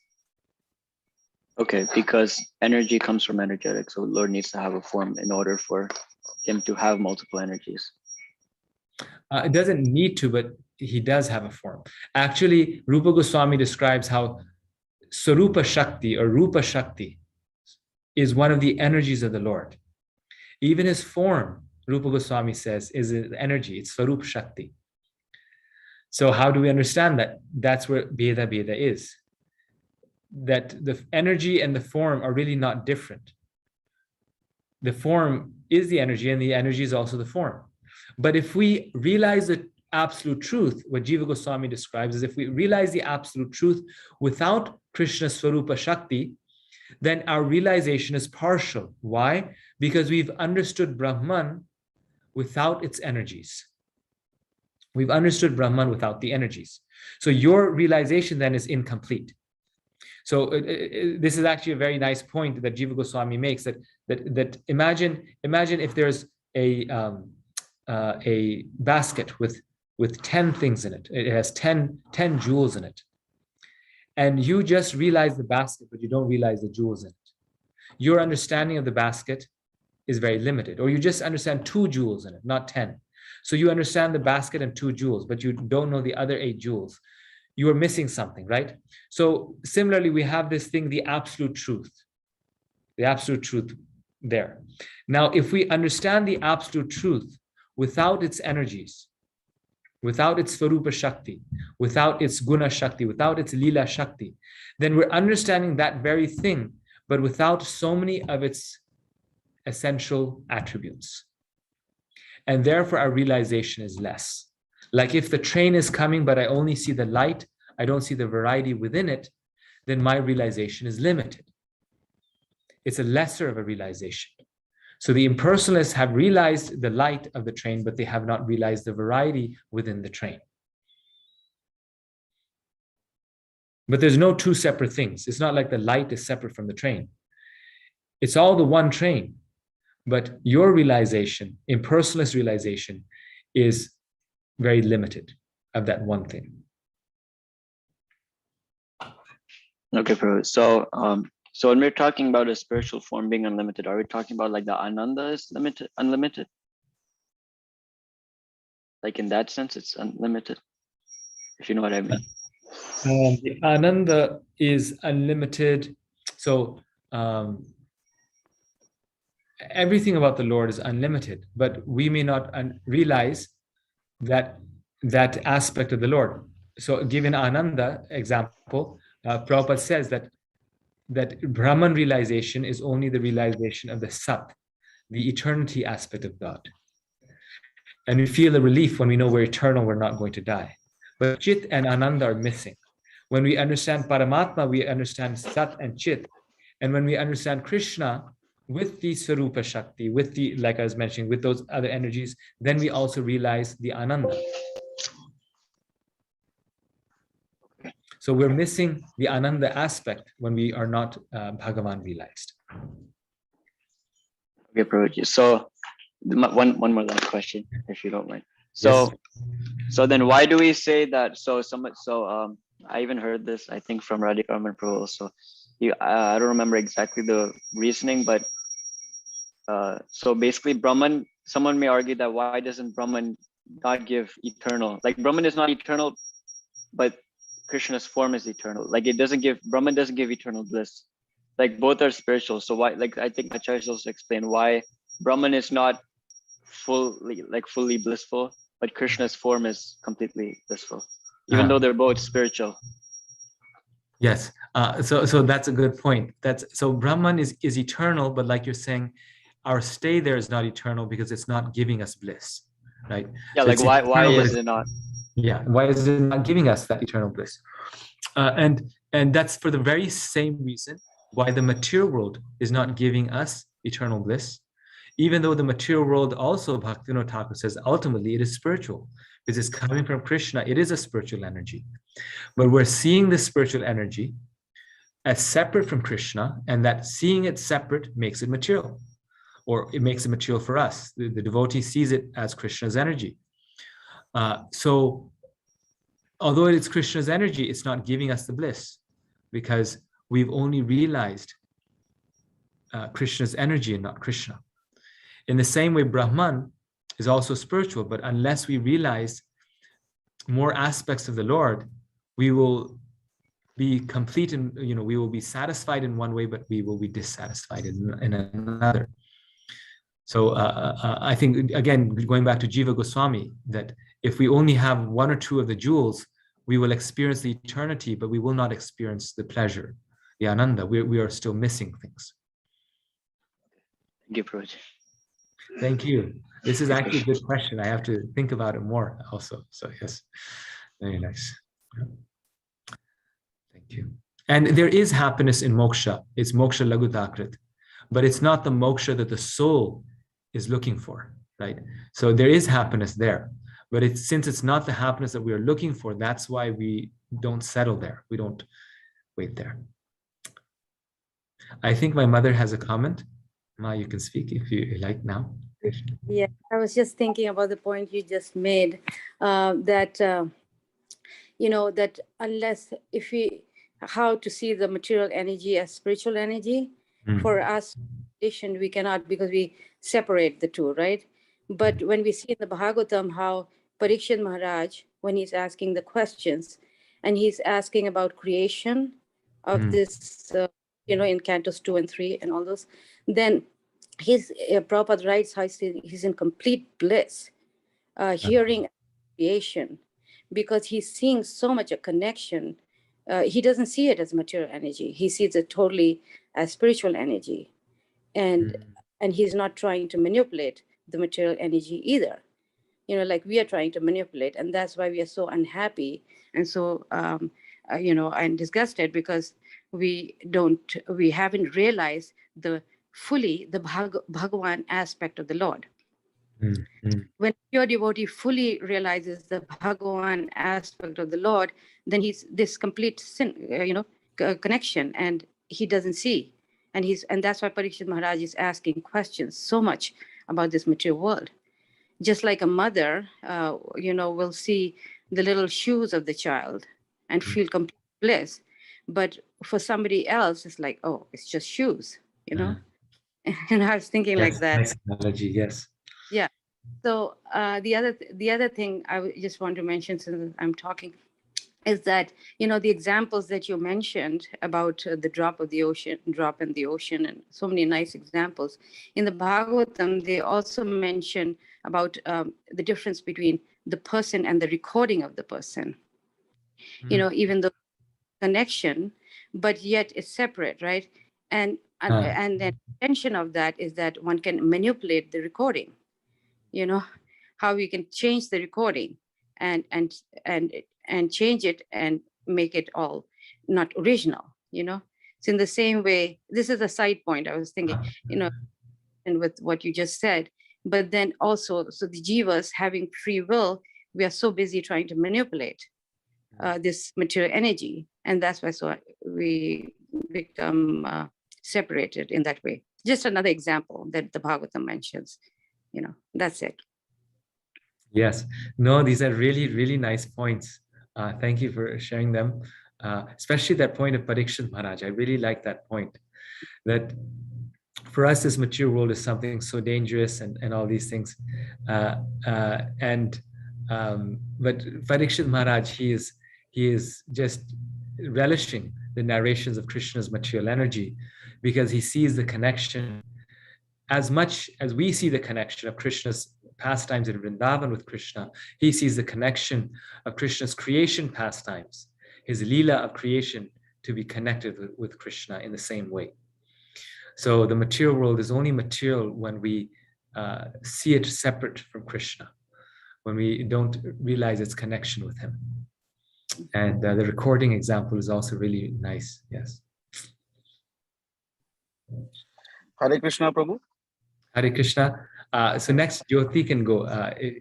S7: Okay, because energy comes from energetic, so Lord needs to have a form in order for him to have multiple energies.
S1: It doesn't need to, but he does have a form. Actually, Rupa Goswami describes how Sarupa Shakti or Rupa Shakti is one of the energies of the Lord. Even his form, Rupa Goswami says, is an energy. It's Sarupa Shakti. So how do we understand that? That's where Bheda Bheda is. That the energy and the form are really not different. The form is the energy, and the energy is also the form. But if we realize the absolute truth, what Jiva Goswami describes is if we realize the absolute truth without Krishna Swarupa Shakti, then our realization is partial. Why? Because we've understood Brahman without its energies. We've understood Brahman without the energies. So your realization then is incomplete. So this is actually a very nice point that Jiva Goswami makes, that imagine if there's a basket with 10 things in it. It has 10 jewels in it. And you just realize the basket, but you don't realize the jewels in it. Your understanding of the basket is very limited, or you just understand 2 jewels in it, not 10. So you understand the basket and 2 jewels, but you don't know the other 8 jewels. You are missing something, right? So similarly, we have this thing, the absolute truth there. Now, if we understand the absolute truth without its energies, without its Swarupa Shakti, without its Guna Shakti, without its Leela Shakti, then we're understanding that very thing, but without so many of its essential attributes. And therefore, our realization is less. Like if the train is coming, but I only see the light, I don't see the variety within it, then my realization is limited. It's a lesser of a realization. So the impersonalists have realized the light of the train, but they have not realized the variety within the train. But there's no 2 separate things. It's not like the light is separate from the train. It's all the one train. But your realization, impersonalist realization, is very limited of that one thing.
S7: Okay, Prabhu. So when we're talking about a spiritual form being unlimited, are we talking about like the Ananda is unlimited? Like in that sense, it's unlimited, if you know what I mean.
S1: The Ananda is unlimited. So everything about the Lord is unlimited, but we may not realize that aspect of the Lord. So given Ananda example, Prabhupada says that Brahman realization is only the realization of the Sat, the eternity aspect of God. And we feel a relief when we know we're eternal, we're not going to die. But Chit and Ananda are missing. When we understand Paramatma, we understand Sat and Chit. And when we understand Krishna with the Swarupa Shakti, with the, like I was mentioning, with those other energies, then we also realize the Ananda. So we're missing the Ananda aspect when we are not Bhagavan realized.
S7: Okay, Prabhuji. So one more last question, if you don't mind. So then why do we say that? I even heard this, I think, from Radhika Raman Prabhu also. I don't remember exactly the reasoning, but so basically Brahman, someone may argue that why doesn't Brahman not give eternal? Like Brahman is not eternal, but Krishna's form is eternal. Like Brahman doesn't give eternal bliss. Like both are spiritual. So why, like I think Acharya also explained why Brahman is not fully blissful, but Krishna's form is completely blissful, even though they're both spiritual.
S1: Yes. So that's a good point. So Brahman is eternal, but like you're saying, our stay there is not eternal because it's not giving us bliss, right?
S7: Yeah,
S1: so
S7: like why is it not?
S1: Yeah, why is it not giving us that eternal bliss? And that's for the very same reason why the material world is not giving us eternal bliss, even though the material world also, Bhaktivinoda Thakur says, ultimately it is spiritual because it's coming from Krishna. It is a spiritual energy, but we're seeing this spiritual energy as separate from Krishna, and that seeing it separate makes it material, or it makes it material for us. The devotee sees it as Krishna's energy. So although it's Krishna's energy, it's not giving us the bliss because we've only realized Krishna's energy and not Krishna. In the same way, Brahman is also spiritual, but unless we realize more aspects of the Lord, we will be complete and we will be satisfied in one way, but we will be dissatisfied in another. So I think, again, going back to Jiva Goswami, that if we only have one or two of the jewels, we will experience the eternity, but we will not experience the pleasure, the ananda. We are still missing things.
S7: Thank you, Prabhuji.
S1: Thank you. This is actually a good question. I have to think about it more also. So yes, very nice. Thank you. And there is happiness in moksha. It's moksha lagutakrit, but it's not the moksha that the soul is looking for, right? So there is happiness there, but since it's not the happiness that we are looking for, that's why we don't settle there. We don't wait there. I think my mother has a comment. Ma, you can speak if you like now.
S8: Yeah, I was just thinking about the point you just made, that that unless how to see the material energy as spiritual energy, for us, we cannot, because we separate the two, right? But when we see in the Bhagavatam how Parikshit Maharaj, when he's asking the questions, and he's asking about creation of this, in cantos 2 and 3 and all those, then Prabhupada writes how he's in complete bliss, hearing creation, because he's seeing so much a connection. He doesn't see it as material energy. He sees it totally as spiritual energy. And he's not trying to manipulate the material energy either. Like we are trying to manipulate. And that's why we are so unhappy and so, and disgusted, because we haven't realized fully the Bhagavan aspect of the Lord. When pure devotee fully realizes the Bhagavan aspect of the Lord, then he's this complete connection, and he doesn't see. And that's why Parikshit Maharaj is asking questions so much about this material world. Just like a mother, will see the little shoes of the child and feel complete bliss. But for somebody else, it's like, oh, it's just shoes, And I was thinking like that.
S1: Nice analogy, yes.
S8: Yeah. So the other thing I just want to mention, since I'm talking, is that the examples that you mentioned about the drop in the ocean, and so many nice examples in the Bhagavatam. They also mention about the difference between the person and the recording of the person. Even the connection, but yet it's separate, right? And the intention of that is that one can manipulate the recording. How we can change the recording and change it and make it all not original. So in the same way, this is a side point I was thinking, and with what you just said, but then also, so the jivas having free will, we are so busy trying to manipulate this material energy, and that's why we become separated in that way. Just another example that the Bhagavatam mentions. That's it.
S1: Yes. No, these are really, really nice points. Thank you for sharing them. Especially that point of Parikshit Maharaj. I really like that point. That for us, this material world is something so dangerous and all these things. But Parikshit Maharaj, he is just relishing the narrations of Krishna's material energy, because he sees the connection. As much as we see the connection of Krishna's pastimes in Vrindavan with Krishna, he sees the connection of Krishna's creation pastimes, his Leela of creation, to be connected with Krishna in the same way. So the material world is only material when we see it separate from Krishna, when we don't realize its connection with him. And the recording example is also really nice. Yes.
S9: Hare Krishna, Prabhu.
S1: Hare Krishna. So next, Jyoti can go.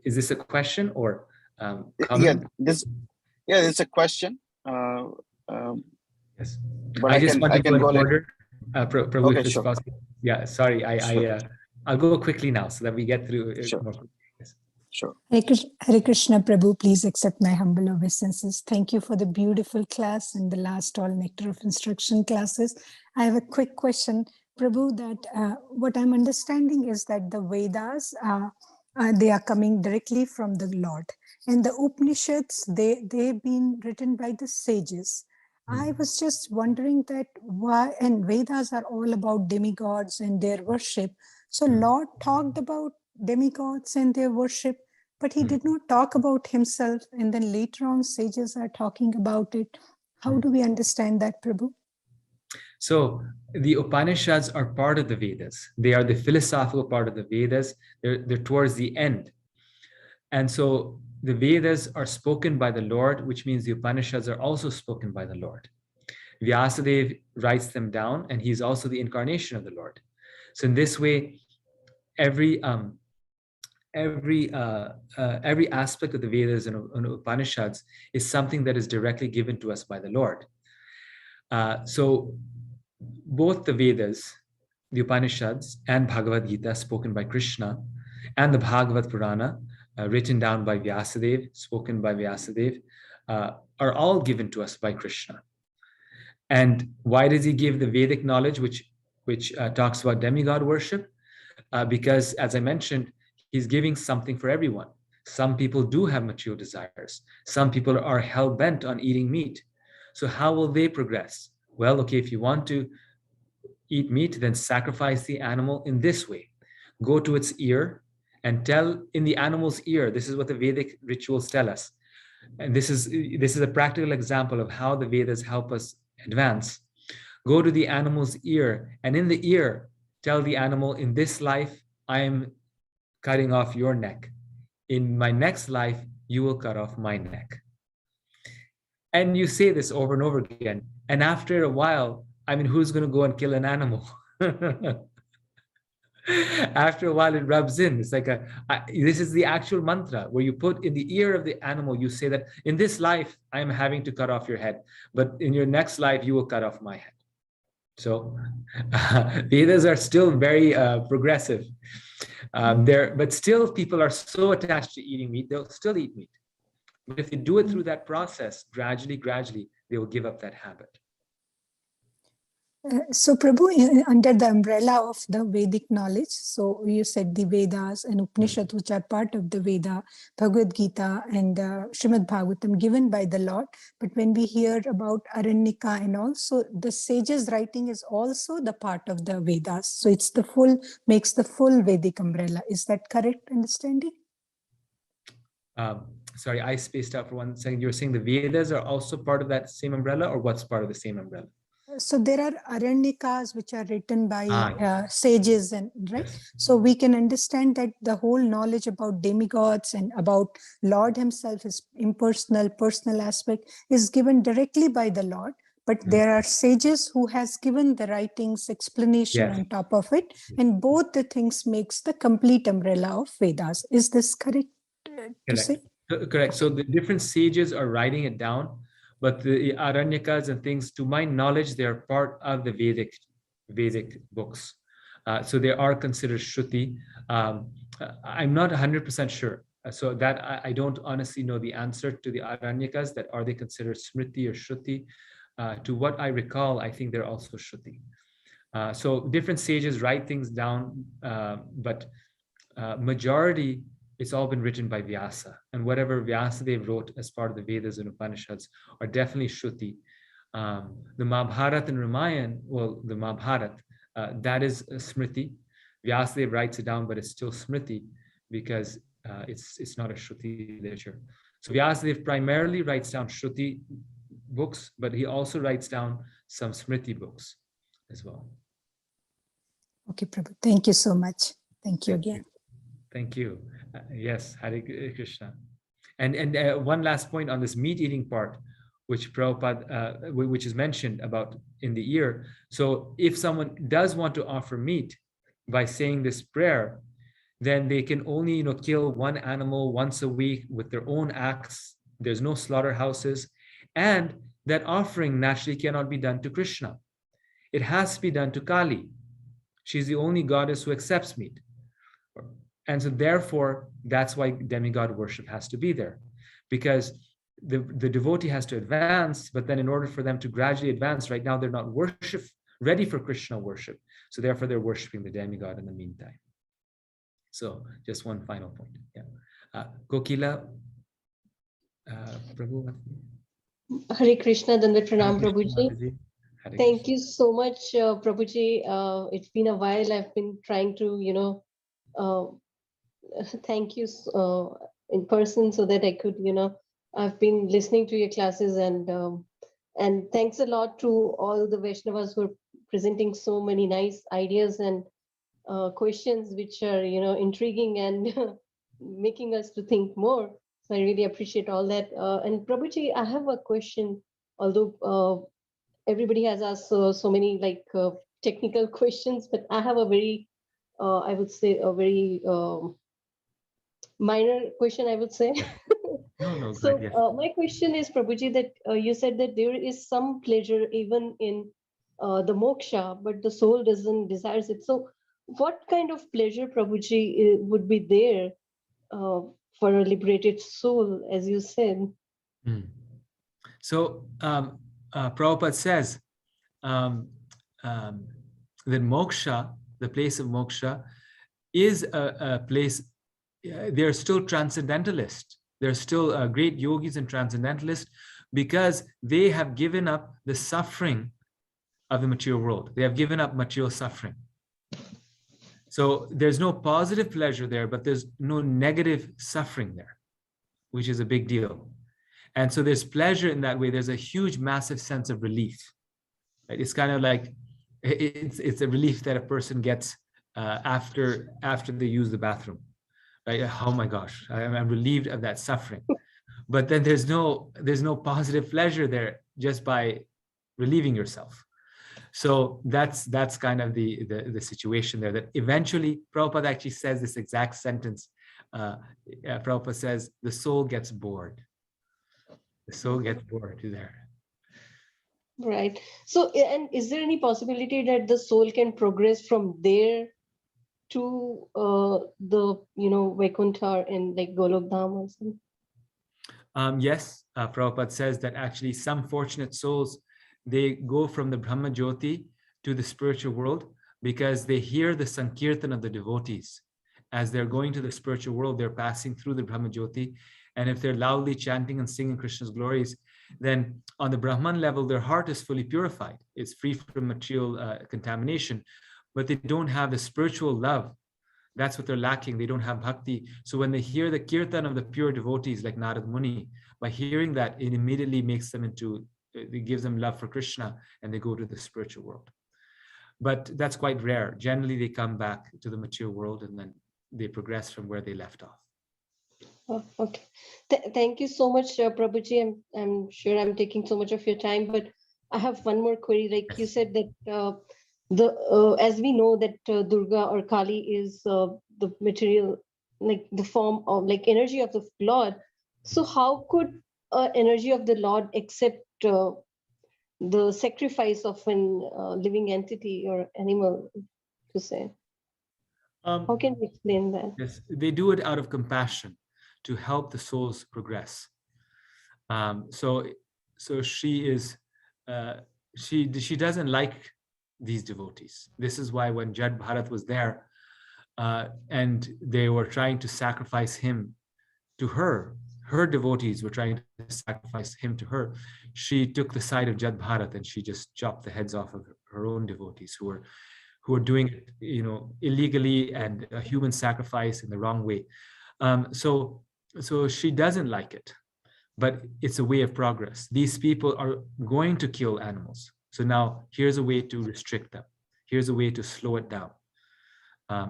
S1: Is this a question or comment?
S9: Yeah, it's a question.
S1: Yes.
S9: But
S1: I just want to go in order. Prabhu,
S9: okay,
S1: if it's
S9: sure.
S1: possible. Yeah, sorry. I'll go quickly now so that we get through it more quickly. Yes.
S9: Sure.
S4: Hare Krishna, Prabhu, please accept my humble obeisances. Thank you for the beautiful class and the last all Nectar of Instruction classes. I have a quick question, Prabhu, that what I'm understanding is that the Vedas, they are coming directly from the Lord. And the Upanishads, they've been written by the sages. I was just wondering that why, and Vedas are all about demigods and their worship. So Lord talked about demigods and their worship, but he did not talk about himself. And then later on, sages are talking about it. How do we understand that, Prabhu?
S1: So the Upanishads are part of the Vedas. They are the philosophical part of the Vedas. They're towards the end. And so the Vedas are spoken by the Lord, which means the Upanishads are also spoken by the Lord. Vyasadeva writes them down, and he's also the incarnation of the Lord. So in this way, every aspect of the Vedas and Upanishads is something that is directly given to us by the Lord. So both the Vedas, the Upanishads, and Bhagavad Gita, spoken by Krishna, and the Bhagavad Purana, written down by Vyasadeva, spoken by Vyasadeva, are all given to us by Krishna. And why does he give the Vedic knowledge, which talks about demigod worship? Because, as I mentioned, he's giving something for everyone. Some people do have material desires. Some people are hell-bent on eating meat. So how will they progress? Well, okay, if you want to eat meat, then sacrifice the animal in this way. Go to its ear and tell in the animal's ear. This is what the Vedic rituals tell us. And this is a practical example of how the Vedas help us advance. Go to the animal's ear, and in the ear, tell the animal, in this life, I am cutting off your neck. In my next life, you will cut off my neck. And you say this over and over again. And after a while, I mean, who's going to go and kill an animal? After a while, it rubs in. It's like this is the actual mantra where you put in the ear of the animal, you say that in this life, I am having to cut off your head, but in your next life, you will cut off my head. So Vedas are still very progressive. But still people are so attached to eating meat, they'll still eat meat. But if they do it through that process, gradually, they will give up that habit.
S4: So Prabhu, under the umbrella of the Vedic knowledge, so you said the Vedas and Upanishads, which are part of the Veda, Bhagavad Gita and Srimad Bhagavatam given by the Lord. But when we hear about Aranyaka and all, so the sages' writing is also the part of the Vedas. So it's makes the full Vedic umbrella. Is that correct understanding?
S1: Sorry, I spaced out for 1 second. You're saying the Vedas are also part of that same umbrella, or what's part of the same umbrella?
S4: So there are Aranyakas which are written by sages, and right. Yes. So we can understand that the whole knowledge about demigods and about Lord himself, his impersonal, personal aspect, is given directly by the Lord. But there are sages who has given the writings explanation on top of it, and both the things makes the complete umbrella of Vedas. Is this correct to say?
S1: Correct. So the different sages are writing it down. But the Aranyakas and things, to my knowledge, they are part of the Vedic books. So they are considered Shruti. I'm not 100% sure. So that I don't honestly know the answer to the Aranyakas, that are they considered Smriti or Shruti? To what I recall, I think they're also Shruti. So different sages write things down, but majority, it's all been written by Vyasa, and whatever Vyasadeva wrote as part of the Vedas and Upanishads are definitely Shruti. The Mahabharata and Ramayana, well, the Mahabharata, that is Smriti. Vyasadeva writes it down, but it's still Smriti because it's not a Shruti literature. So Vyasadeva primarily writes down Shruti books, but he also writes down some Smriti books as well.
S4: Okay, Prabhu. Thank you so much. Thank you again.
S1: Thank you. Yes, Hare Krishna. And one last point on this meat eating part, which Prabhupada, which is mentioned about in the ear. So if someone does want to offer meat by saying this prayer, then they can only kill one animal once a week with their own axe. There's no slaughterhouses, and that offering naturally cannot be done to Krishna. It has to be done to Kali. She's the only goddess who accepts meat. And so therefore, that's why demigod worship has to be there, because the devotee has to advance, but then in order for them to gradually advance, right now they're not ready for Krishna worship. So therefore they're worshiping the demigod in the meantime. So just one final point. Yeah. Kokila, Prabhu.
S10: Hare Krishna, Dandat Pranam, Prabhuji.
S1: Hare
S10: Thank
S1: Krishna.
S10: you so much, Prabhuji. It's been a while. I've been trying to, uh, thank you in person so that I could, I've been listening to your classes and thanks a lot to all the Vaishnavas who are presenting so many nice ideas and questions which are, intriguing and making us to think more. So I really appreciate all that. And Prabhuji, I have a question, although everybody has asked so many technical questions, but I have a very, I would say, a very minor question, I would say.
S1: No, no, go
S10: So
S1: ahead. Yes.
S10: my question is, Prabhuji, that you said that there is some pleasure even in the moksha, but the soul doesn't desires it. So what kind of pleasure, Prabhuji, would be there uh, for a liberated soul, as you said?
S1: Hmm. So Prabhupada says that moksha, the place of moksha, is a place, they're still transcendentalists. They're still great yogis and transcendentalists because they have given up the suffering of the material world. They have given up material suffering. So there's no positive pleasure there, but there's no negative suffering there, which is a big deal. And so there's pleasure in that way. There's a huge, massive sense of relief. Right? It's kind of like, it's a relief that a person gets after they use the bathroom. Right? Oh my gosh, I'm relieved of that suffering. But then there's no positive pleasure there just by relieving yourself. So that's kind of the situation there, that eventually Prabhupada actually says this exact sentence. Prabhupada says, the soul gets bored. The soul gets bored there.
S10: Right. So, and is there any possibility that the soul can progress from there to the, Vaikuntha and like Golok Dham or something?
S1: Yes, Prabhupada says that actually some fortunate souls, they go from the Brahma Jyoti to the spiritual world because they hear the Sankirtan of the devotees. As they're going to the spiritual world, they're passing through the Brahma Jyoti. And if they're loudly chanting and singing Krishna's glories, then on the Brahman level, their heart is fully purified. It's free from material contamination, but they don't have the spiritual love. That's what they're lacking. They don't have bhakti. So when they hear the kirtan of the pure devotees like Narad Muni, by hearing that, it immediately makes them it gives them love for Krishna, and they go to the spiritual world. But that's quite rare. Generally, they come back to the material world and then they progress from where they left off.
S10: Oh, okay. Thank you so much, Prabhuji. I'm sure I'm taking so much of your time, but I have one more query. Like you said that as we know that Durga or Kali is the material, like the form of like energy of the Lord. So how could energy of the Lord accept the sacrifice of an living entity or animal, to say? How can we explain that?
S1: Yes, they do it out of compassion to help the souls progress. So she is, she doesn't like these devotees. This is why when Jad Bharat was there and they were trying to sacrifice him to her devotees were trying to sacrifice him to her, she took the side of Jad Bharat and she just chopped the heads off of her own devotees who were doing it, illegally and a human sacrifice in the wrong way. So she doesn't like it, but it's a way of progress. These people are going to kill animals. So now here's a way to restrict them. Here's a way to slow it down.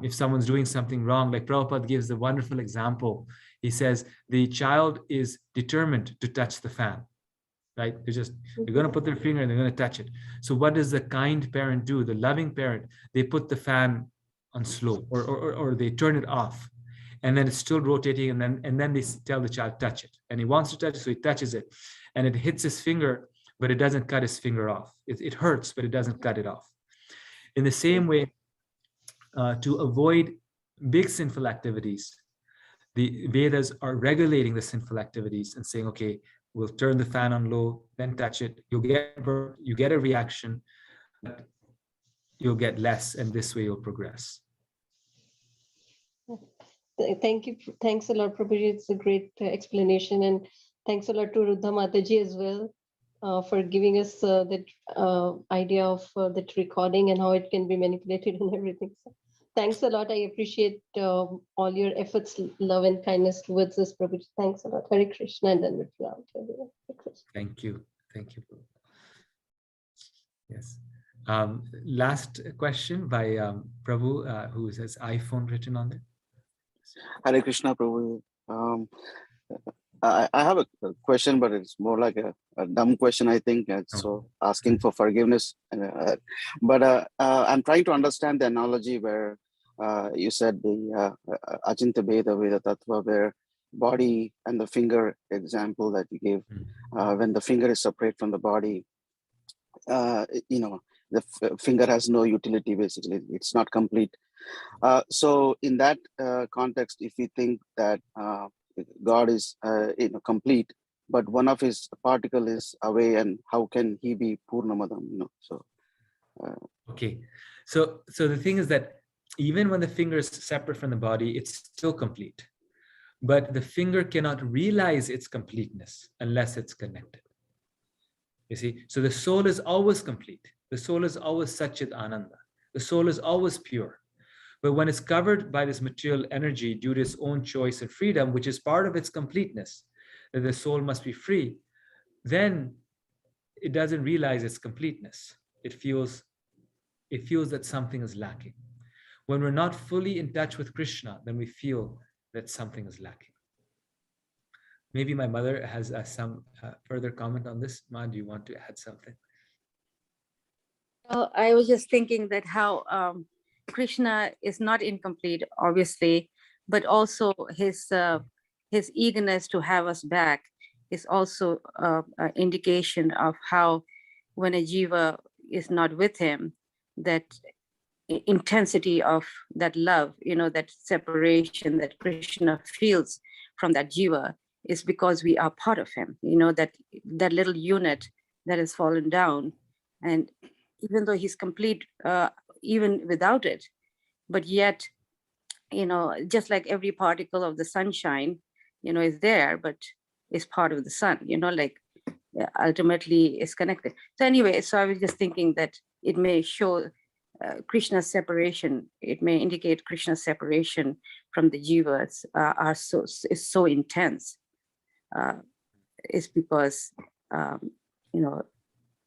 S1: If someone's doing something wrong, like Prabhupada gives the wonderful example, he says the child is determined to touch the fan, right? They're going to put their finger and they're going to touch it. So what does the kind parent do? The loving parent, they put the fan on slow or they turn it off, and then it's still rotating, and then they tell the child, touch it. And he wants to touch it, so he touches it, and it hits his finger, but it doesn't cut his finger off. It hurts, but it doesn't cut it off. In the same way, to avoid big sinful activities, the Vedas are regulating the sinful activities and saying, okay, we'll turn the fan on low, then touch it. You get a reaction, but you'll get less, and this way you'll progress.
S10: Thank you. Thanks a lot, Prabhuji. It's a great explanation. And thanks a lot to Ruddha Mataji as well. for giving us that idea of that recording and how it can be manipulated and everything. So thanks a lot. I appreciate all your efforts, love and kindness towards us, Prabhuji. Thanks a lot. Hare Krishna and then with you out, everyone. Hare Krishna.
S1: Thank you. Thank you. Yes. Last question by Prabhu, who says iPhone written on it.
S9: Hare Krishna, Prabhu. I have a question, but it's more like a dumb question, I think. So asking for forgiveness. But I'm trying to understand the analogy where you said the Achinta Bheda Veda Tattva, where body and the finger example that you gave, when the finger is separate from the body, the finger has no utility, basically. It's not complete. So in that context, if we think that God is complete, but one of his particle is away, and how can he be Purnamadam?
S1: Okay, so the thing is that even when the finger is separate from the body, it's still complete. But the finger cannot realize its completeness unless it's connected. You see, so the soul is always complete. The soul is always Satchit Ananda. The soul is always pure. But when it's covered by this material energy due to its own choice and freedom, which is part of its completeness, that the soul must be free, then it doesn't realize its completeness. It feels that something is lacking. When we're not fully in touch with Krishna, then we feel that something is lacking. Maybe my mother has some further comment on this. Ma, do you want to add something?
S8: Well, I was just thinking that how Krishna is not incomplete, obviously, but also his eagerness to have us back is also an indication of how, when a jiva is not with him, that intensity of that love, that separation that Krishna feels from that jiva is because we are part of him, that little unit that has fallen down. And even though he's complete, even without it, but yet, just like every particle of the sunshine, is there, but is part of the sun, ultimately is connected. So anyway, so I was just thinking that it may show Krishna's separation, it may indicate Krishna's separation from the jivas is so intense. Is because,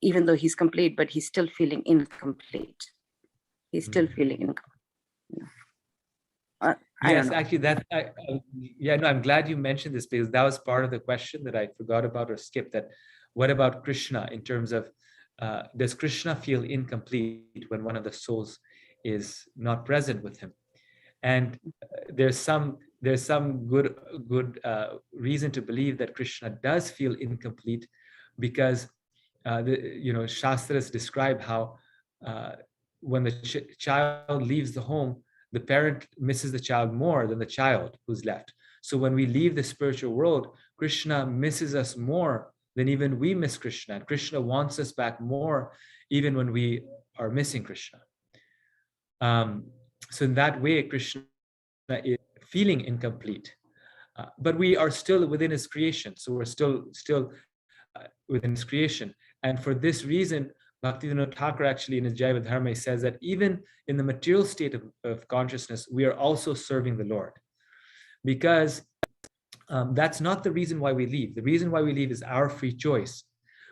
S8: even though he's complete, but he's still feeling incomplete. He's still feeling incomplete.
S1: Yes, actually, I'm glad you mentioned this, because that was part of the question that I forgot about or skipped. That what about Krishna in terms of does Krishna feel incomplete when one of the souls is not present with him? And there's some good reason to believe that Krishna does feel incomplete, because Shastras describe how when the child leaves the home, the parent misses the child more than the child who's left. So when we leave the spiritual world, Krishna misses us more than even we miss Krishna. And Krishna wants us back more even when we are missing Krishna. So in that way, Krishna is feeling incomplete, but we are still within his creation. So we're still within his creation. And for this reason, Bhaktivinoda Thakur actually in his Jaiva Dharma says that even in the material state of consciousness, we are also serving the Lord. Because that's not the reason why we leave. The reason why we leave is our free choice.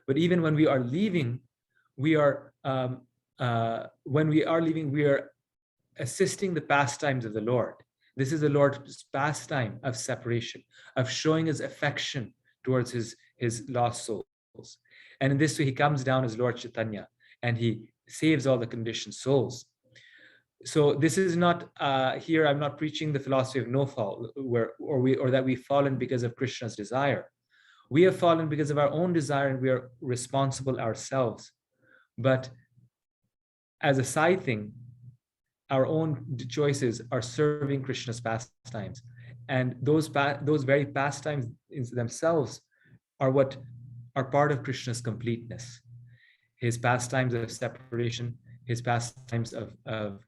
S1: But even when we are leaving, we are assisting the pastimes of the Lord. This is the Lord's pastime of separation, of showing his affection towards his lost souls. And in this way, he comes down as Lord Chaitanya and he saves all the conditioned souls. So this is not here. I'm not preaching the philosophy of no fall, or that we've fallen because of Krishna's desire. We have fallen because of our own desire, and we are responsible ourselves. But as a side thing, our own choices are serving Krishna's pastimes, and those very pastimes in themselves are what are part of Krishna's completeness. His pastimes of separation, his pastimes of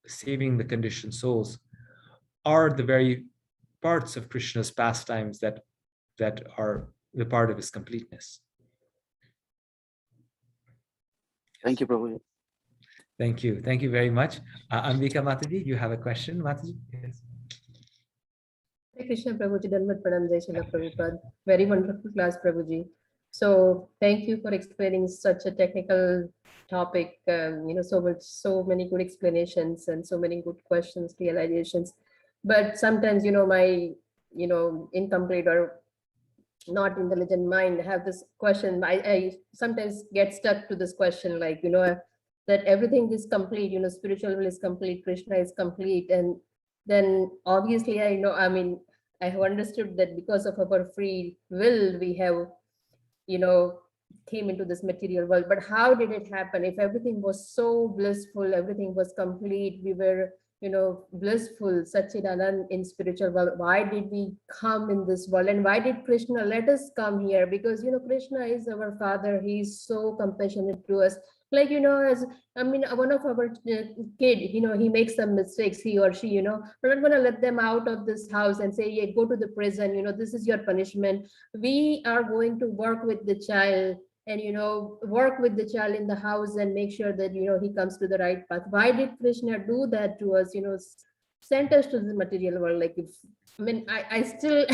S1: saving the conditioned souls are the very parts of Krishna's pastimes that are the part of his completeness.
S9: Thank you, Prabhuji.
S1: Thank you. Thank you very much. Ambika Mataji, you have a question, Mataji? Yes.
S10: Hare Krishna Prabhuji, Dhanvat Pranam, Jai Srila Prabhupada. Very wonderful class, Prabhuji. So thank you for explaining such a technical topic. So many good explanations and so many good questions, realizations. But sometimes, my, incomplete or not intelligent mind have this question. I sometimes get stuck to this question, like, that everything is complete, spiritual will is complete, Krishna is complete. And then obviously I have understood that because of our free will, we have, came into this material world. But how did it happen? If everything was so blissful, everything was complete, we were, blissful, Satchidanand in spiritual world, why did we come in this world? And why did Krishna let us come here? Because, Krishna is our father. He's so compassionate to us. Like, as one of our kid, he makes some mistakes, he or she, we're not going to let them out of this house and say, yeah, go to the prison, this is your punishment. We are going to work with the child and, work with the child in the house and make sure that, he comes to the right path. Why did Krishna do that to us, sent us to the material world? Like, I still,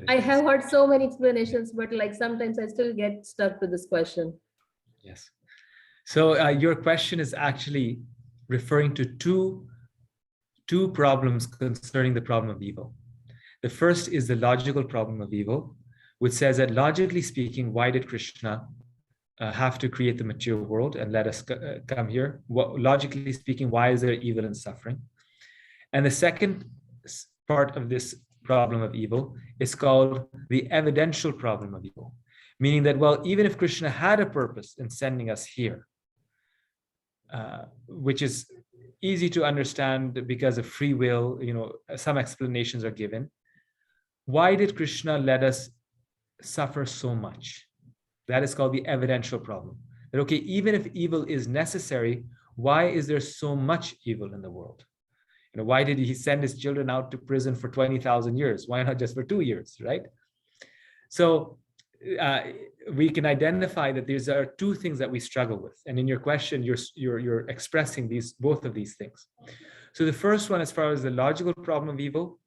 S10: I have heard so many explanations, but like sometimes I still get stuck to this question.
S1: Yes. So your question is actually referring to two problems concerning the problem of evil. The first is the logical problem of evil, which says that logically speaking, why did Krishna have to create the material world and let us come here? Logically speaking, why is there evil and suffering? And the second part of this problem of evil is called the evidential problem of evil, meaning that, well, even if Krishna had a purpose in sending us here, which is easy to understand because of free will, some explanations are given. Why did Krishna let us suffer so much? That is called the evidential problem. That, okay, even if evil is necessary, why is there so much evil in the world? Why did he send his children out to prison for 20,000 years? Why not just for 2 years, right? So we can identify that there are two things that we struggle with. And in your question, you're expressing both of these things. So the first one, as far as the logical problem of evil,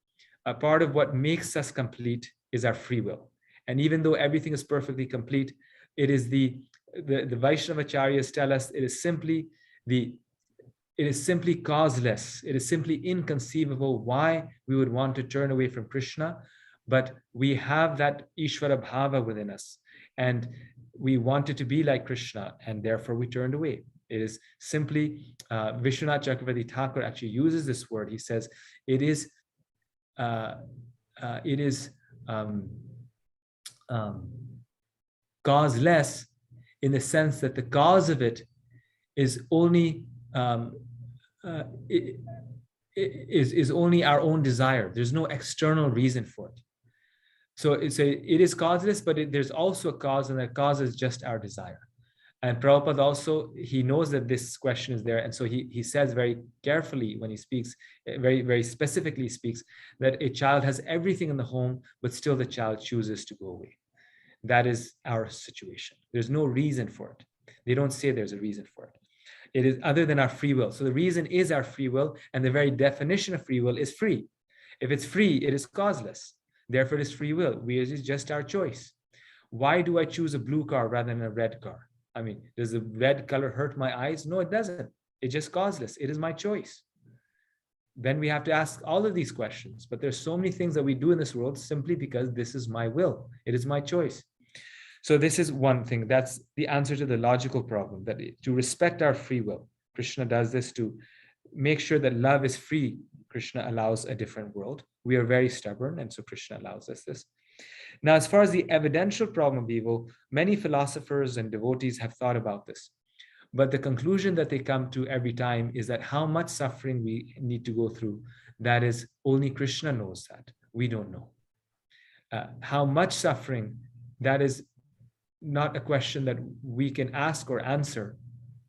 S1: a part of what makes us complete is our free will. And even though everything is perfectly complete, it is the Vaishnavacharyas tell us it is simply causeless. It is simply inconceivable why we would want to turn away from Krishna, but we have that Ishvara Bhava within us, and we wanted to be like Krishna, and therefore we turned away. It is simply, Vishwanath Chakravarti Thakur actually uses this word. He says, it is causeless in the sense that the cause of it is only is only our own desire. There's no external reason for it. So it is causeless, but there's also a cause, and that cause is just our desire. And Prabhupada also, he knows that this question is there, and so he says very carefully when he speaks, very, very specifically speaks, that a child has everything in the home, but still the child chooses to go away. That is our situation. There's no reason for it. They don't say there's a reason for it. It is other than our free will. So the reason is our free will, and the very definition of free will is free. If it's free, it is causeless. Therefore, it is free will. It is just our choice. Why do I choose a blue car rather than a red car? I mean, does the red color hurt my eyes? No, it doesn't. It's just causeless. It is my choice. Then we have to ask all of these questions. But there's so many things that we do in this world simply because this is my will. It is my choice. So this is one thing. That's the answer to the logical problem, that to respect our free will. Krishna does this to make sure that love is free. Krishna allows a different world. We are very stubborn, and so Krishna allows us this. Now, as far as the evidential problem of evil, many philosophers and devotees have thought about this. But the conclusion that they come to every time is that how much suffering we need to go through, that is, only Krishna knows that. We don't know. How much suffering, that is not a question that we can ask or answer.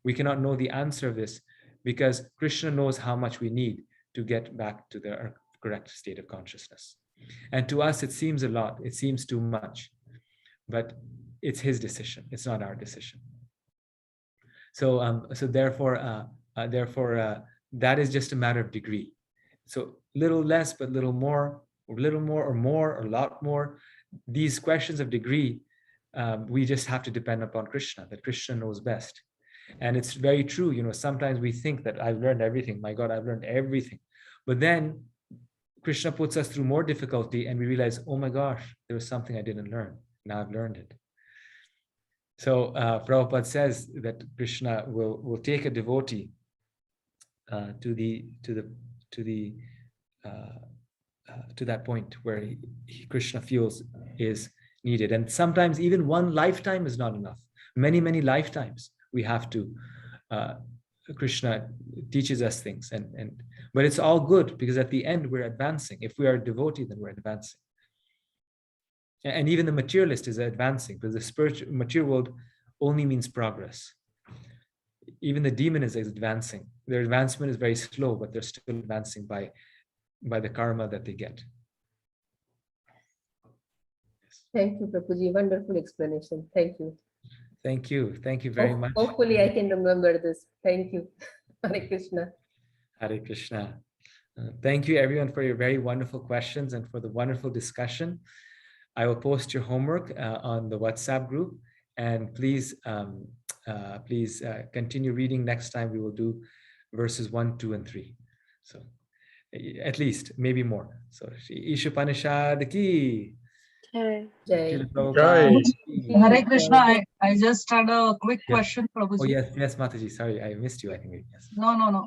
S1: We cannot know the answer of this because Krishna knows how much we need to get back to the correct state of consciousness. And to us, it seems a lot. It seems too much. But it's his decision. It's not our decision. So therefore, that is just a matter of degree. So little less, but little more, or little more, or a lot more. These questions of degree, we just have to depend upon Krishna, that Krishna knows best. And it's very true, sometimes we think that I've learned everything. My God, I've learned everything. But then Krishna puts us through more difficulty and we realize, oh my gosh, there was something I didn't learn. Now I've learned it. So Prabhupada says that Krishna will take a devotee to that point where Krishna feels is needed. And sometimes even one lifetime is not enough. Many, many lifetimes we have to, Krishna teaches us things. But it's all good because at the end we're advancing. If we are a devotee, then we're advancing. And even the materialist is advancing because the material world only means progress. Even the demon is advancing. Their advancement is very slow, but they're still advancing by the karma that they get.
S10: Thank you, Prabhuji. Wonderful explanation. Thank you.
S1: Thank you. Thank you very much.
S10: Hopefully I can remember this. Thank you. Hare Krishna.
S1: Hare Krishna. Thank you everyone for your very wonderful questions and for the wonderful discussion. I will post your homework on the WhatsApp group, and please continue reading. Next time we will do verses 1, 2, and 3. So at least, maybe more. So Isopanisad ki.
S2: Okay.
S10: Jai.
S11: Hare Krishna, I just had a quick question, Prabhuji.
S1: Oh yes, Mataji. Sorry, I missed you. I think yes.
S11: No.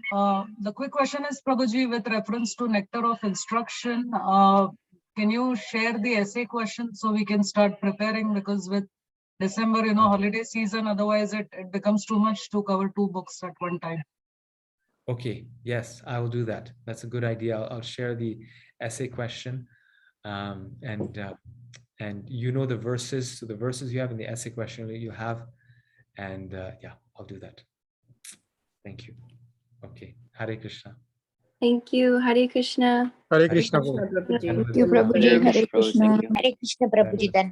S11: The quick question is, Prabhuji, with reference to Nectar of Instruction, can you share the essay question so we can start preparing? Because with December, holiday season, otherwise it becomes too much to cover 2 books at one time.
S1: Okay. Yes, I will do that. That's a good idea. I'll share the essay question, and the verses. So the verses you have in the essay question you have, and yeah, I'll do that. Thank you. Okay. Hare Krishna.
S2: Thank you. Hare Krishna.
S12: Hare Krishna.
S10: Prabhuji.
S2: Thank you, Prabhuji.
S7: Hare
S2: Hare
S7: Krishna, Prabhu.
S2: Krishna.
S7: Thank you.
S13: Hare Krishna, Prabhuji. Then